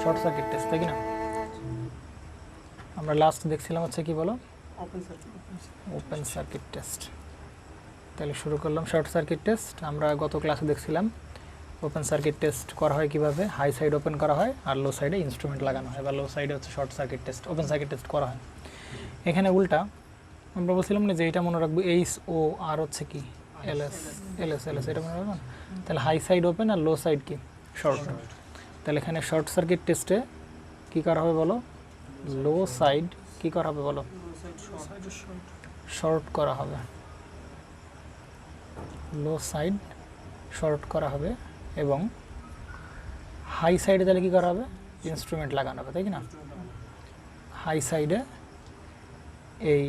Short circuit test, তাই কি না? আমরা লাস্ট দেখছিলাম হচ্ছে কি বলো, ওপেন সার্কিট টেস্ট। তাহলে শুরু করলাম শর্ট সার্কিট টেস্ট। আমরা গত ক্লাসে দেখছিলাম ওপেন সার্কিট টেস্ট করা হয় কীভাবে, হাই সাইড ওপেন করা হয় আর লো সাইডে ইনস্ট্রুমেন্ট লাগানো হয়, বা লো সাইডে হচ্ছে short circuit test, open circuit test করা হয়। এখানে উল্টা আমরা বলছিলাম না যে এটা মনে রাখবো এইচ ও আর হচ্ছে কি এলএস এলএস এলএস, এটা মনে রাখবেন। তাহলে হাই সাইড ওপেন আর লো সাইড কি শর্ট। তাহলে এখানে শর্ট সার্কিট টেস্টে কী করা হবে বলো, লো সাইড কী করা হবে বলো, শর্ট করা হবে, লো সাইড শর্ট করা হবে। এবং হাই সাইডে তাহলে কী করা হবে, ইনস্ট্রুমেন্ট লাগানো হবে, তাই কি না? হাই সাইডে এই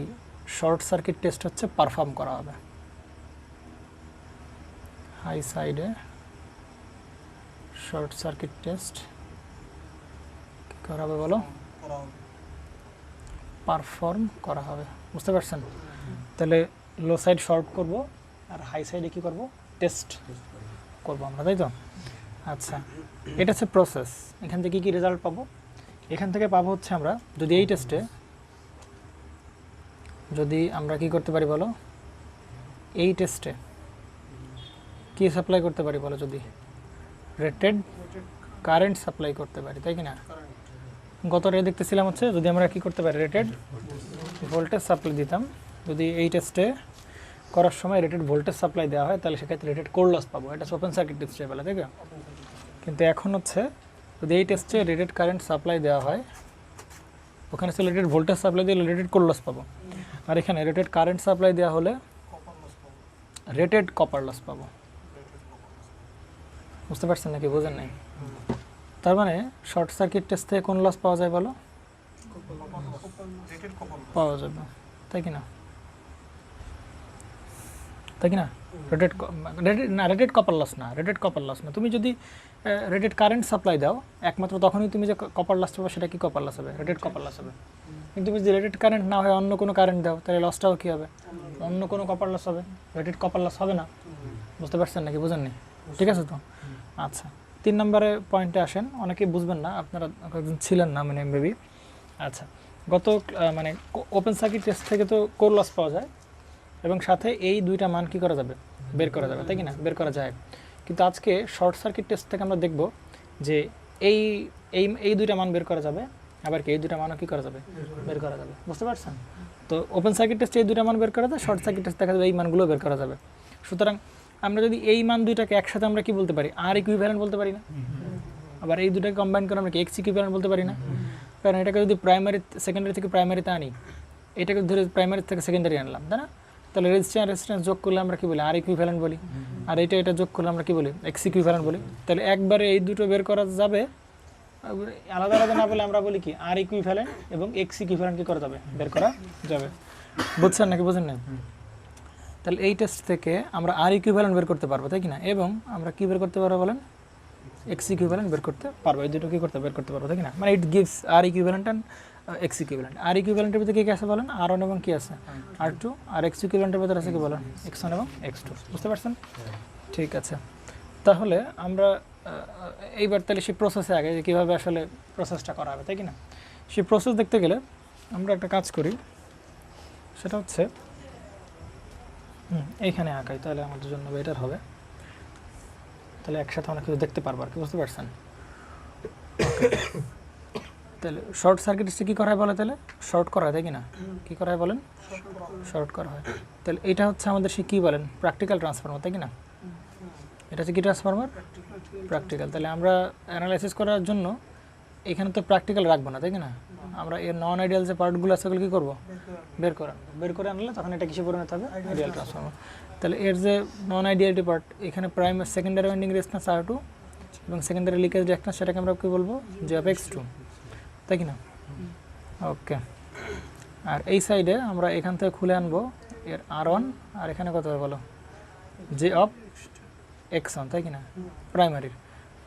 শর্ট সার্কিট টেস্ট হচ্ছে পারফর্ম করা হবে। হাই সাইডে শর্ট সার্কিট টেস্ট কী করা হবে বলো, পারফর্ম করা হবে। বুঝতে পারছেন? তাহলে লো সাইড শর্ট করব আর হাই সাইডে কী করব, টেস্ট করব আমরা, তাই তো? আচ্ছা, এটা হচ্ছে প্রসেস। এখান থেকে কী রেজাল্ট পাবো, এখান থেকে পাবো হচ্ছে আমরা যদি এই টেস্টে যদি আমরা কি করতে পারি বলো, এই টেস্টে কি সাপ্লাই করতে পারি বলো, যদি রেটেড কারেন্ট সাপ্লাই করতে পারি, তাই কি না? গত রে দেখতেছিলাম হচ্ছে যদি আমরা কি করতে পারি, রেটেড ভোল্টেজ সাপ্লাই দিতাম। যদি এই টেস্টে করার সময় রেটেড ভোল্টেজ সাপ্লাই দেওয়া হয় তাহলে সেক্ষেত্রে রেটেড কোর লস পাবো, এটা ওপেন সার্কিট টেস্টে বলে, তাই না? কিন্তু এখন হচ্ছে যদি এই টেস্টে রেটেড কারেন্ট সাপ্লাই দেওয়া হয়, ওখানে সে রেটেড ভোল্টেজ সাপ্লাই দিলে রেটেড কোর লস পাবো, আর এখানে রেটেড কারেন্ট সাপ্লাই দেওয়া হলে রেটেড কপার লস পাবো। বুঝতে পারছেন নাকি, বোঝেন নাই? তার মানে শর্ট সার্কিট টেস্ট থেকে কোন লস পাওয়া যায় বলো, পাওয়া যাবে, তাই কি না? তাই কি না? রেটেড না, রেটেড কপার লস না, রেটেড কপার লস না। তুমি যদি রেটেড কারেন্ট সাপ্লাই দাও একমাত্র তখনই তুমি যে কপার লস পাবে সেটা কি কপার লস হবে, রেটেড কপার লস হবে। কিন্তু তুমি যদি রেটেড কারেন্ট না হয় অন্য কোনো কারেন্ট দাও তাহলে লসটাও কী হবে, অন্য কোনো কপার লস হবে, রেটেড কপার লস হবে না। বুঝতে পারছেন নাকি, বুঝেননি? ঠিক আছে তো? আচ্ছা, 3 নম্বরে পয়েন্টে আসেন। অনেকেই বুঝবেন না, আপনারা কয়েকজন ছিলেন না মানে মেবি। আচ্ছা, গত মানে ওপেন সার্কিট টেস্ট থেকে তো কোর লস পাওয়া যায় এবং সাথে এই দুইটা মান কী করা যাবে, বের করা যাবে, তাই কি না? বের করা যায়। কিন্তু আজকে শর্ট সার্কিট টেস্ট থেকে আমরা দেখব যে এই এই এই দুইটা মান বের করা যাবে, আবার কি এই দুইটা মানও কী করা যাবে, বের করা যাবে। বুঝতে পারছেন? তো ওপেন সার্কিট টেস্টে এই দুইটা মান বের করা যায়, শর্ট সার্কিট টেস্ট দেখা যাবে এই মানগুলো বের করা যাবে। সুতরাং আমরা যদি এই মান দুইটাকে একসাথে আমরা কি বলতে পারি, আর ইকুইভ্যালেন্ট বলতে পারি না? আবার এই দুটাকে কম্বাইন করে আমরা কি এক্স ইকুইভ্যালেন্ট বলতে পারি না? কারণ এটাকে যদি প্রাইমারি সেকেন্ডারি থেকে প্রাইমারিতে আনি, এটাকে ধরে প্রাইমারি থেকে সেকেন্ডারি আনলাম, তাই না? তাহলে রেজিস্ট্যান্স যোগ করলে আমরা কি বলি, আর ইকুইভ্যালেন্ট বলি। আর এটা যোগ করলে আমরা কি বলি, এক্স ইকুইভ্যালেন্ট বলি। তাহলে একবারে এই দুটো বের করা যাবে, আলাদা আলাদা না বলে আমরা বলি কি আর ইকুইভ্যালেন্ট এবং এক্স ইকুইভ্যালেন্ট কি করা যাবে, বের করা যাবে। বুঝছেন নাকি, বুঝেন না? তাহলে এই টেস্ট থেকে আমরা আর ইকুইভ্যালেন্ট বের করতে পারবো, তাই কি না? এবং আমরা কি বের করতে পারবো বলেন, এক্স ইকুইভ্যালেন্ট বের করতে পারবো। এই দুটো কী করতে বের করতে পারবো, তাই কি না? মানে it gives R equivalent and X equivalent. আর ইকুইভ্যালেন্টের ভিতরে কী আছে বলেন, R1 এবং কী আছে, R2। আর এক্স ইকুইভ্যালেন্টের ভিতরে আছে কি বলেন, X1 এবং X2। বুঝতে পারছেন? ঠিক আছে, তাহলে আমরা এইবার তাহলে সেই প্রসেসে আগে যে কীভাবে আসলে প্রসেসটা করা হবে, তাই কি না? সেই প্রসেস দেখতে গেলে আমরা একটা কাজ করি, সেটা হচ্ছে এইখানে আঁকাই, তাহলে আমাদের জন্য বেটার হবে। তাহলে একসাথে অনেক কিছু দেখতে পারবো আর কি। বুঝতে পারছেন? তাহলে শর্ট সার্কিট টেস্টে কী করা হয় বলে, তাহলে শর্ট করা হয়, তাই কি না? কী করা হয় বলেন, শর্ট করা হয়। তাহলে এটা হচ্ছে আমাদের সে কী বলেন, প্র্যাকটিক্যাল ট্রান্সফরমার, তাই কি না? এটা হচ্ছে কী ট্রান্সফরমার, প্র্যাকটিক্যাল। তাহলে আমরা অ্যানালাইসিস করার জন্য এখানে তো প্র্যাকটিক্যাল রাখবো না, তাই কি না? আমরা এর নন আইডিয়াল যে পার্টগুলো আছে সেগুলো কী করবো, বের করে আনলে তখন এটা কিসে পরিণত হবে, আইডিয়াল ট্রান্সফরমার। তাহলে এর যে নন আইডিয়ালিটি পার্ট, এখানে primary secondary winding resistance R2 এবং সেকেন্ডারি লিকেজ রিঅ্যাকট্যান্স, সেটাকে আমরা কী বলবো, J of X2, তাই কি না? ওকে। আর এই সাইডে আমরা এখান থেকে খুলে আনবো এর R1, আর এখানে কত হবে বলো, J of X1, তাই কি না, প্রাইমারির।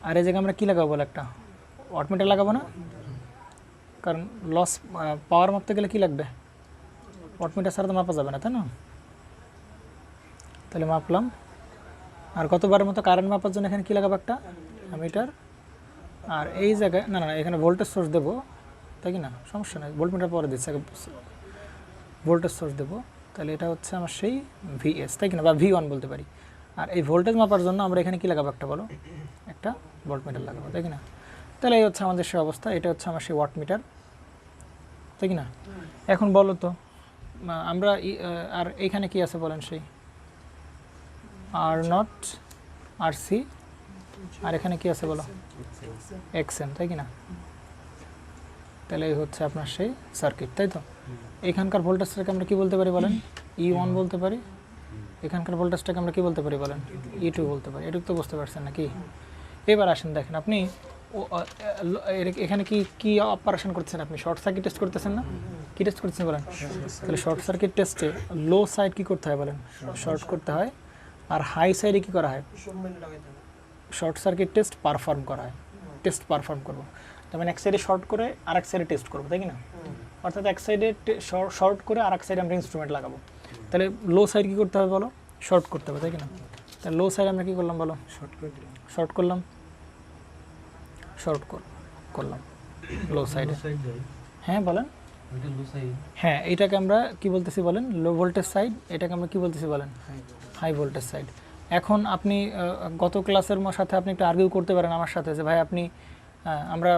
আর এই জায়গায় আমরা কী লাগাবো বলো, একটা ওয়াটমিটার লাগাবো না? কারণ লস পাওয়ার মাপতে গেলে কী লাগবে, ওয়াটমিটার ছাড়া তো মাপা যাবে না, তাই না? তাহলে মাপলাম। আর কতবারের মতো কারেন্ট মাপার জন্য এখানে কী লাগাবো, একটা অ্যামিটার আর এই জায়গায় না না না, এখানে ভোল্টেজ সোর্স দেবো, তাই কি না, সমস্যা নেই, ভোল্টমিটার পরে দিচ্ছে, আগে ভোল্টেজ সোর্স দেবো। তাহলে এটা হচ্ছে আমার সেই ভিএস, তাই কি না, বা V1 বলতে পারি। আর এই ভোল্টেজ মাপার জন্য আমরা এখানে কী লাগাবো, একটা বলো, একটা ভোল্টমিটার লাগাবো, তাই কি না। তাহলে এই হচ্ছে আমাদের সেই অবস্থা, এটা হচ্ছে আমার সেই ওয়াট মিটার, তাই কি না। এখন বলো তো আমরা আর এইখানে কি আছে বলেন, সেই R0 RC, আর এখানে কি আছে বলো, XM, তাই কি না। তাহলে এই হচ্ছে আপনার সেই সার্কিট, তাই তো। এখানকার ভোল্টেজটাকে আমরা কি বলতে পারি বলেন, E1 বলতে পারি। এখানকার ভোল্টেজটাকে আমরা কি বলতে পারি বলেন, E2 বলতে পারি। এটুকু তো বুঝতে পারছেন নাকি। এবার আসেন দেখেন, আপনি এখানে কি কি অপারেশন করতেছেন, আপনি শর্ট সার্কিট টেস্ট করতেছেন না, কি টেস্ট করতেছেন বলেন। তাহলে শর্ট সার্কিট টেস্টে লো সাইড কি করতে হয় বলেন, শর্ট করতে হয়। আর হাই সাইডে কি করা হয়, শর্ট সার্কিট টেস্ট পারফর্ম করা হয়, টেস্ট পারফর্ম করবো। তার মানে এক সাইডে শর্ট করে আর এক সাইডে টেস্ট করবো, তাই কি না। অর্থাৎ এক সাইডে শর্ট করে আর এক সাইডে আমরা ইনস্ট্রুমেন্ট লাগাবো। তাহলে লো সাইড কী করতে হবে বলো, শর্ট করতে হবে, তাই কি না। তাহলে লো সাইড আমরা কী করলাম বলো, শর্ট করলাম, শর্ট করলাম লো সাইডে। হ্যাঁ বলেন, হ্যাঁ এইটাকে আমরা কি বলতেছি বলেন, লো ভোল্টেজ সাইড। এটাকে আমরা কি বলতেছি বলেন, হাই ভোল্টেজ সাইড। এখন আপনি গত ক্লাসের সাথে আপনি একটু আর্গিউ করতে পারেন আমার সাথে যে ভাই আপনি আমরা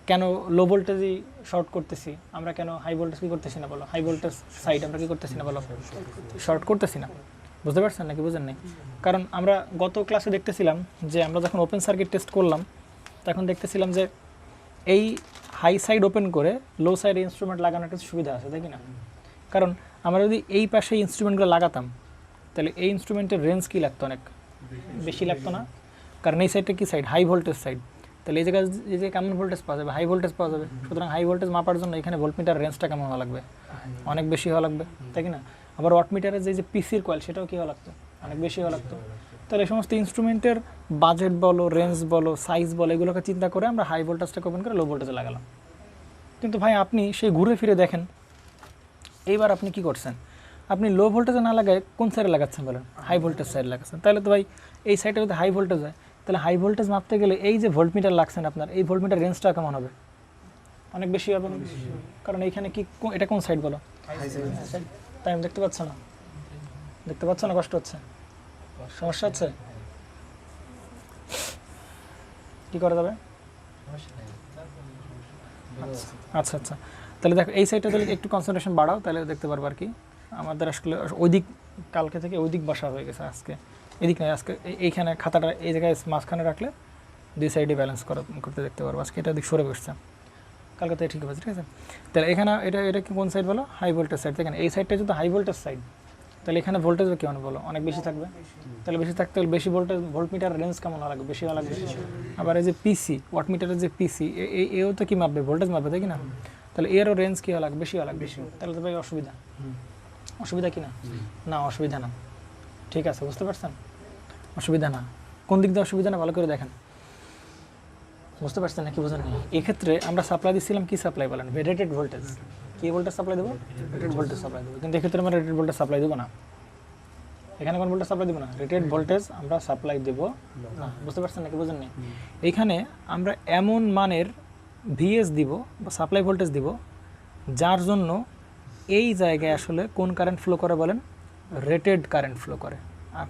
কেন লো ভোল্টেজই শর্ট করতেছি, আমরা কেন হাই ভোল্টেজ কী করতেছি না বলো, হাই ভোল্টেজ সাইড আমরা কী করতেছি না বলো, শর্ট করতেছি না। বুঝতে পারছেন নাকি বুঝেন নাই। কারণ আমরা গত ক্লাসে দেখতেছিলাম যে আমরা যখন ওপেন সার্কিট টেস্ট করলাম তখন দেখতেছিলাম যে এই হাই সাইড ওপেন করে লো সাইডে ইনস্ট্রুমেন্ট লাগানোর একটা সুবিধা আছে, তাই কি না। কারণ আমরা যদি এই পাশে ইনস্ট্রুমেন্টগুলো লাগাতাম তাহলে এই ইনস্ট্রুমেন্টের রেঞ্জ কী লাগতো, অনেক বেশি লাগতো না। কারণ এই সাইডটা কি সাইড, হাই ভোল্টেজ সাইড। তাহলে এই জায়গায় কেমন ভোল্টেজ পাওয়া যাবে, হাই ভোল্টেজ পাওয়া যাবে। সুতরাং হাই ভোল্টেজ মাপার জন্য এখানে ভোল্টমিটার রেঞ্জটা কেমন হওয়া লাগবে, অনেক বেশি হওয়া লাগবে, তাই কি না। আবার ওয়াটমিটারের যে পিসির কয়েল সেটাও কী হওয়া লাগতো, অনেক বেশি হওয়া লাগতো। তাহলে এই সমস্ত ইনস্ট্রুমেন্টের বাজেট বলো, রেঞ্জ বলো, সাইজ বলো, এগুলোকে চিন্তা করে আমরা হাই ভোল্টেজটাকে ওপেন করে লো ভোল্টেজে লাগালাম। কিন্তু ভাই আপনি সেই ঘুরে ফিরে দেখেন, এইবার আপনি কি করছেন, আপনি লো ভোল্টেজে না লাগায় কোন সাইডে লাগাচ্ছেন বলেন, হাই ভোল্টেজ সাইডে লাগাচ্ছেন। তাহলে তো ভাই এই সাইডে যদি হাই ভোল্টেজ হয় তাহলে হাই ভোল্টেজ মাপতে গেলে এই যে ভোল্টমিটার লাগছেন আপনার, এই ভোল্টমিটার রেঞ্জটা কেমন হবে, অনেক বেশি হবে। কারণ এইখানে কি এটা কোন সাইড বলো, তাই আমি দেখতে পাচ্ছ না, দেখতে পাচ্ছ না, কষ্ট হচ্ছে, সমস্যা হচ্ছে, কি করা যাবে। আচ্ছা আচ্ছা, তাহলে দেখো এই সাইডটা তাহলে একটু কনসেন্ট্রেশন বাড়াও, তাহলে দেখতে পারবো আর কি। আমাদের আসলে ওই দিক কালকে থেকে ওই দিক বসা হয়ে গেছে, আজকে এদিক নয়, আজকে এইখানে খাতাটা এই জায়গায় মাঝখানে রাখলে দুই সাইডে ব্যালেন্স করতে দেখতে পারবো। আজকে এটা দিক সরে বসছে, কালকে থেকে ঠিক হবে, ঠিক আছে। তাহলে এখানে এটা কি কোন সাইড বলো, হাই ভোল্টেজ সাইড। এখানে এই সাইডটা যদি হাই ভোল্টেজ সাইড তাহলে এখানে ভোল্টেজ কেমন বলো, অনেক বেশি থাকবে। তাহলে বেশি থাকতে হলে বেশি ভোল্টেজ, ভোল্টমিটার রেঞ্জ কেমন লাগবে, বেশি লাগবে। আবার এই যে পিসি ওয়াটমিটারের যে পিসি, এও তো কি মাপবে, ভোল্টেজ মাপবে, তাই কি না। তাহলে এরও রেঞ্জ কী হওয়া লাগবে, বেশি হওয়া লাগবে। তাহলে তো ভাই অসুবিধা, অসুবিধা কি না, না অসুবিধা না, ঠিক আছে, বুঝতে পারছেন, অসুবিধা না। কোন দিক দিয়ে অসুবিধা না ভালো করে দেখেন, বুঝতে পারছেন নাকি বোঝেন না। এক্ষেত্রে আমরা সাপ্লাই দিচ্ছিলাম কি সাপ্লাই বলেন, রেটেড ভোল্টেজ। কী ভোল্টেজ সাপ্লাই দেবো, রেটেড ভোল্টেজ সাপ্লাই দেবো। কিন্তু এক্ষেত্রে আমরা রেটেড ভোল্টেজ সাপ্লাই দেবো না, এখানে কোন ভোল্টেজ সাপ্লাই দেবো না, রেটেড ভোল্টেজ আমরা সাপ্লাই দেবো না। বুঝতে পারছেন নাকি বোঝেন না। এইখানে আমরা এমন মানের ভিএস দিব বা সাপ্লাই ভোল্টেজ দিব যার জন্য এই জায়গায় আসলে কোন কারেন্ট ফ্লো করে বলেন, রেটেড কারেন্ট ফ্লো করে।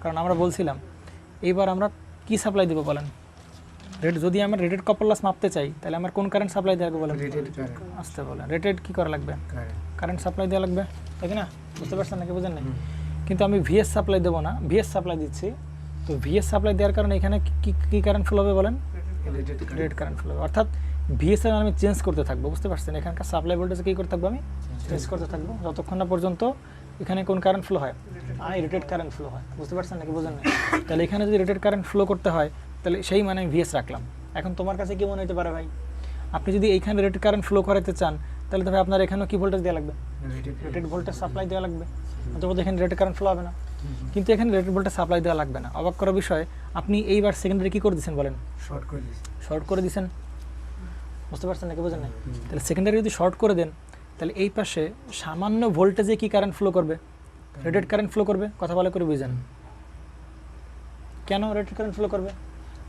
কারণ আমরা বলছিলাম এইবার আমরা কি সাপ্লাই দেবো বলেন, যদি আমরা রেটেড কপার লস মাপতে চাই তাহলে আমার কোন কারেন্ট সাপ্লাই দেওয়া লাগবে বলেন, আসতে বলেন রেটেড কী করা লাগবে, কারেন্ট সাপ্লাই দেওয়া লাগবে, তাই না। বুঝতে পারছেন নাকি বোঝেন না। কিন্তু আমি ভিএস সাপ্লাই দেবো না, ভিএস সাপ্লাই দিচ্ছি। তো ভিএস সাপ্লাই দেওয়ার কারণে এখানে কী কারেন্ট ফ্লো হবে বলেন, রেটেড কারেন্ট ফ্লো হবে। অর্থাৎ ভিএস এর আমি চেঞ্জ করতে থাকবো, বুঝতে পারছেন। এখানকার সাপ্লাই ভোল্টেজ কী করতে থাকবো, আমি চেঞ্জ করতে থাকবো যতক্ষণ না পর্যন্ত এখানে কোন কারেন্ট ফ্লো হয়, রেটেড কারেন্ট ফ্লো হয়। বুঝতে পারছেন নাকি বোঝেন না। তাহলে এখানে যদি রেটেড কারেন্ট ফ্লো করতে হয় তাহলে সেই মানে আমি ভিএস রাখলাম। এখন তোমার কাছে কি মনে হতে পারে ভাই, আপনি যদি এইখানে রেটেড কারেন্ট ফ্লো করাতে চান তাহলে তো ভাই আপনার এখানেও কি ভোল্টেজ দেওয়া লাগবে, রেটেড ভোল্টেজ সাপ্লাই দেওয়া লাগবে, অথবা এখানে রেটেড কারেন্ট ফ্লো হবে না। কিন্তু এখানে রেটেড ভোল্টেজ সাপ্লাই দেওয়া লাগবে না। অবাক করার বিষয়, আপনি এইবার সেকেন্ডারি কী করে দিচ্ছেন বলেন, শর্ট করে দিচ্ছেন। বুঝতে পারছেন নাকি বোঝেন না। তাহলে সেকেন্ডারি যদি শর্ট করে দেন তাহলে এই পাশে সামান্য ভোল্টেজে কি কারেন্ট ফ্লো করবে, রেটেড কারেন্ট ফ্লো করবে। কথা বলা করে বুঝেন কেন রেটেড কারেন্ট ফ্লো করবে,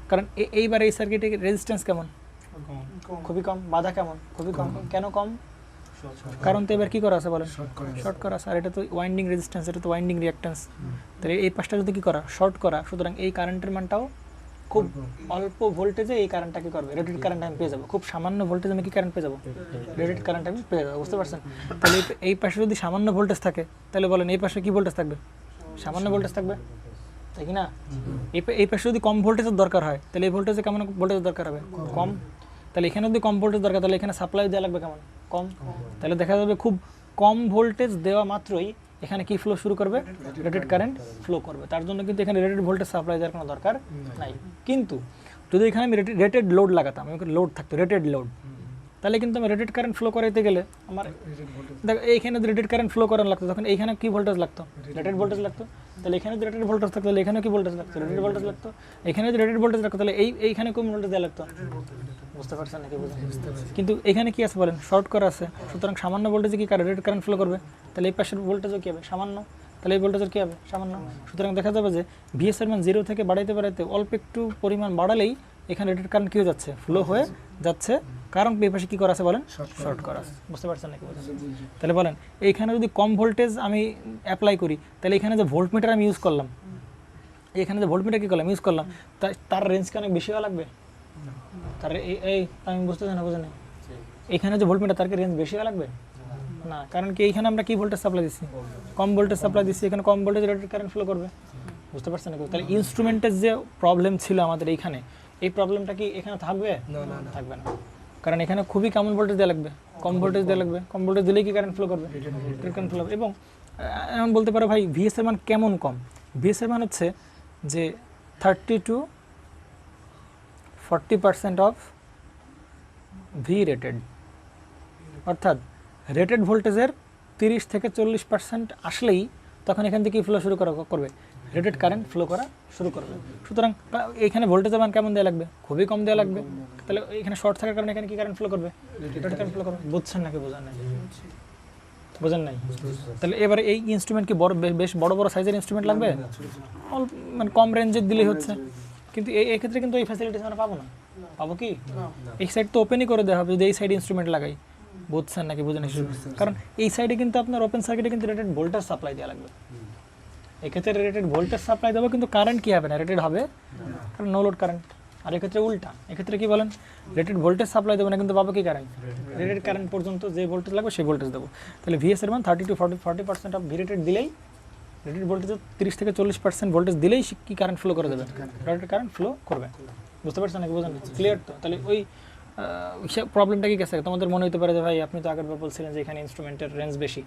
কারণ এইবার এই সার্কিটের রেজিস্ট্যান্স কেমন, খুবই কম। বাধা কেমন? খুবই কম। কেন কম? কারণ তো এবার কি করা আছে বলেন, শর্ট করা আছে। আর এটা তো ওয়াইন্ডিং রেজিস্ট্যান্স, এটা তো ওয়াইন্ডিং রিঅ্যাক্ট্যান্স। তাহলে এই পাশটা যদি কি করা, শর্ট করা, সুতরাং এই কারেন্টের মানটাও খুব অল্প ভোল্টেজে এই কারেন্টটা কি করবে, রেটেড কারেন্ট আমি পেয়ে যাবো। খুব সামান্য ভোল্টেজে আমি কি কারেন্ট পেয়ে যাবো, রেটেড কারেন্ট আমি পেয়ে যাবো। বুঝতে পারছেন? তাহলে এই পাশে যদি সামান্য ভোল্টেজ থাকে তাহলে বলেন এই পাশে কি ভোল্টেজ থাকবে, সামান্য ভোল্টেজ থাকবে, তাই কি না? এই পাশে যদি কম ভোল্টেজের দরকার হয় তাহলে এই ভোল্টেজে কেমন ভোল্টেজের দরকার হবে, কম। তাহলে এখানে যদি কম ভোল্টেজ দরকার তাহলে এখানে সাপ্লাই দেওয়া লাগবে কেমন, কম। তাহলে দেখা যাবে খুব কম ভোল্টেজ দেওয়া মাত্রই এখানে কি ফ্লো শুরু করবে, রেটেড কারেন্ট ফ্লো করবে। তার জন্য কিন্তু এখানে রেটেড ভোল্টেজ সাপ্লাই দেওয়ার কোনো দরকার নাই। কিন্তু যদি এখানে আমি রেটেড লোড লাগাতাম, আমি লোড থাকতো রেটেড লোড, তাহলে কিন্তু আমি রেটেড কারেন্ট ফ্লো করাইতে গেলে আমার দেখো এইখানে যদি রেটেড কারেন্ট ফ্লো করানো লাগতো তখন এইখানে কি ভোল্টেজ লাগতো, রেটেড ভোল্টেজ লাগতো। তাহলে এখানে যদি রেটেড ভোল্টেজ থাকতো তাহলে এখানে কি ভোল্টেজ লাগতো, রেটেড ভোল্টেজ লাগতো। এখানে যদি রেটেড ভোল্টেজ লাগতো তাহলে এইখানে কোন ভোল্টেজ দেওয়া লাগতো। বুঝতে পারছেন নাকি? কিন্তু এখানে কি আছে বলেন, শর্ট করা আছে। সুতরাং সামান্য ভোল্টেজে কি রেটেড কারেন্ট ফ্লো করবে, তাহলে এই পাশের ভোল্টেজও কি হবে, সামান্য। তাহলে এই ভোল্টেজের কী হবে, সামান্য। সুতরাং দেখা যাবে যে ভিএস এর মান 0 থেকে বাড়াইতে বাড়াইতে অল্প একটু পরিমাণ বাড়ালেই এখানে রেটেড কারেন্ট কী হয়ে যাচ্ছে, ফ্লো হয়ে যাচ্ছে। কারণ এই পাশে কী করা আছে বলেন, শর্ট করা আছে। বুঝতে পারছেন নাকি? তাহলে বলেন এইখানে যদি কম ভোল্টেজ আমি অ্যাপ্লাই করি তাহলে এখানে যে ভোল্টমিটার আমি ইউজ করলাম, এখানে যে ভোল্টমিটার কী করলাম, ইউজ করলাম, তার রেঞ্জকে অনেক বেশি হওয়া লাগবে। তার এই আমি বুঝতেছি না, বুঝে নেই। এখানে যে ভোল্টমিটার তার কি রেঞ্জ বেশি হওয়া লাগবে না, কারণ কি এইখানে আমরা কি ভোল্টেজ সাপ্লাই দিচ্ছি, কম ভোল্টেজ সাপ্লাই দিচ্ছি, এখানে কম ভোল্টেজ রেটেড কারেন্ট ফ্লো করবে। বুঝতে পারছেন নাকি? তাহলে ইনস্ট্রুমেন্টের যে প্রবলেম ছিল আমাদের এইখানে, এই প্রবলেমটা কি এখানে থাকবে, থাকবে না। কারণ এখানে খুবই কম ভোল্টেজ দেওয়া লাগবে, কম ভোল্টেজ দেওয়া লাগবে, কম ভোল্টেজ দিলেই কি কারেন্ট ফ্লো করবে, কারেন্ট ফ্লো হবে। এবং এমন বলতে পারো ভাই ভিএস এর মান কেমন কম, ভিএস এর মান হচ্ছে যে 30 to 40% অফ ভি রেটেড, অর্থাৎ রেটেড ভোল্টেজের 30 থেকে 40% আসলেই তখন এখান থেকে ফ্লো শুরু করবে, রেটেড কারেন্ট ফ্লো করা শুরু করবে। সুতরাং এখানে ভোল্টেজের মান কেমন দেওয়া লাগবে, খুবই কম দেওয়া লাগবে। তাহলে এখানে শর্ট থাকার কারণে এখানে কি কারেন্ট ফ্লো করবে, রেটেড কারেন্ট ফ্লো করবে। বুঝছেন নাকি? বোঝেন নাই? বোঝেন নাই? তাহলে এবারে এই ইনস্ট্রুমেন্ট কি বেশ বড় বড় সাইজের ইনস্ট্রুমেন্ট লাগবে, মানে কম রেঞ্জের দিলেই হচ্ছে। কিন্তু এই ক্ষেত্রে কিন্তু এই ফ্যাসিলিটিস আমরা পাবো না। পাবো কি, এই সাইড তো ওপেনই করে দেওয়া হবে যদি এই সাইড ইনস্ট্রুমেন্ট লাগাই। বুঝছেন নাকি? বুঝেন? কারণ এই সাইডে কিন্তু আপনার ওপেন সার্কিটে কিন্তু রেটেড ভোল্টেজ সাপ্লাই দেওয়া লাগবে। এক্ষেত্রে রেটেড ভোল্টেজ সাপ্লাই দেবো কিন্তু কারেন্ট কী হবে না, রেটেড হবে, কারণ নো লোড কারেন্ট। আর এক্ষেত্রে উল্টা, এক্ষেত্রে কি বলেন, রেটেড ভোল্টেজ সাপ্লাই দেবো না কিন্তু পাবো কি কারেন্ট, রেটেড কারেন্ট পর্যন্ত যে ভোল্টেজ লাগবে সেই ভোল্টেজ দেবো। তাহলে ভিএস এর মান 30 to 40% অফ ভি রেটেড দিলেই, রেটেড ভোল্টেজ 30 থেকে 40% ভোল্টেজ দিলেই কি কারেন্ট ফ্লো করে দেবে, রেটেড কারেন্ট ফ্লো করবে। বুঝতে পারছেন নাকি? বোঝেন? ক্লিয়ার তো? তাহলে ওই প্রবলেমটা কি গেছে তোমাদের মনে হতে পারে যে ভাই আপনি তো আগের বার বলছিলেন যে এখানে ইনস্ট্রুমেন্টের রেঞ্জ বেশি,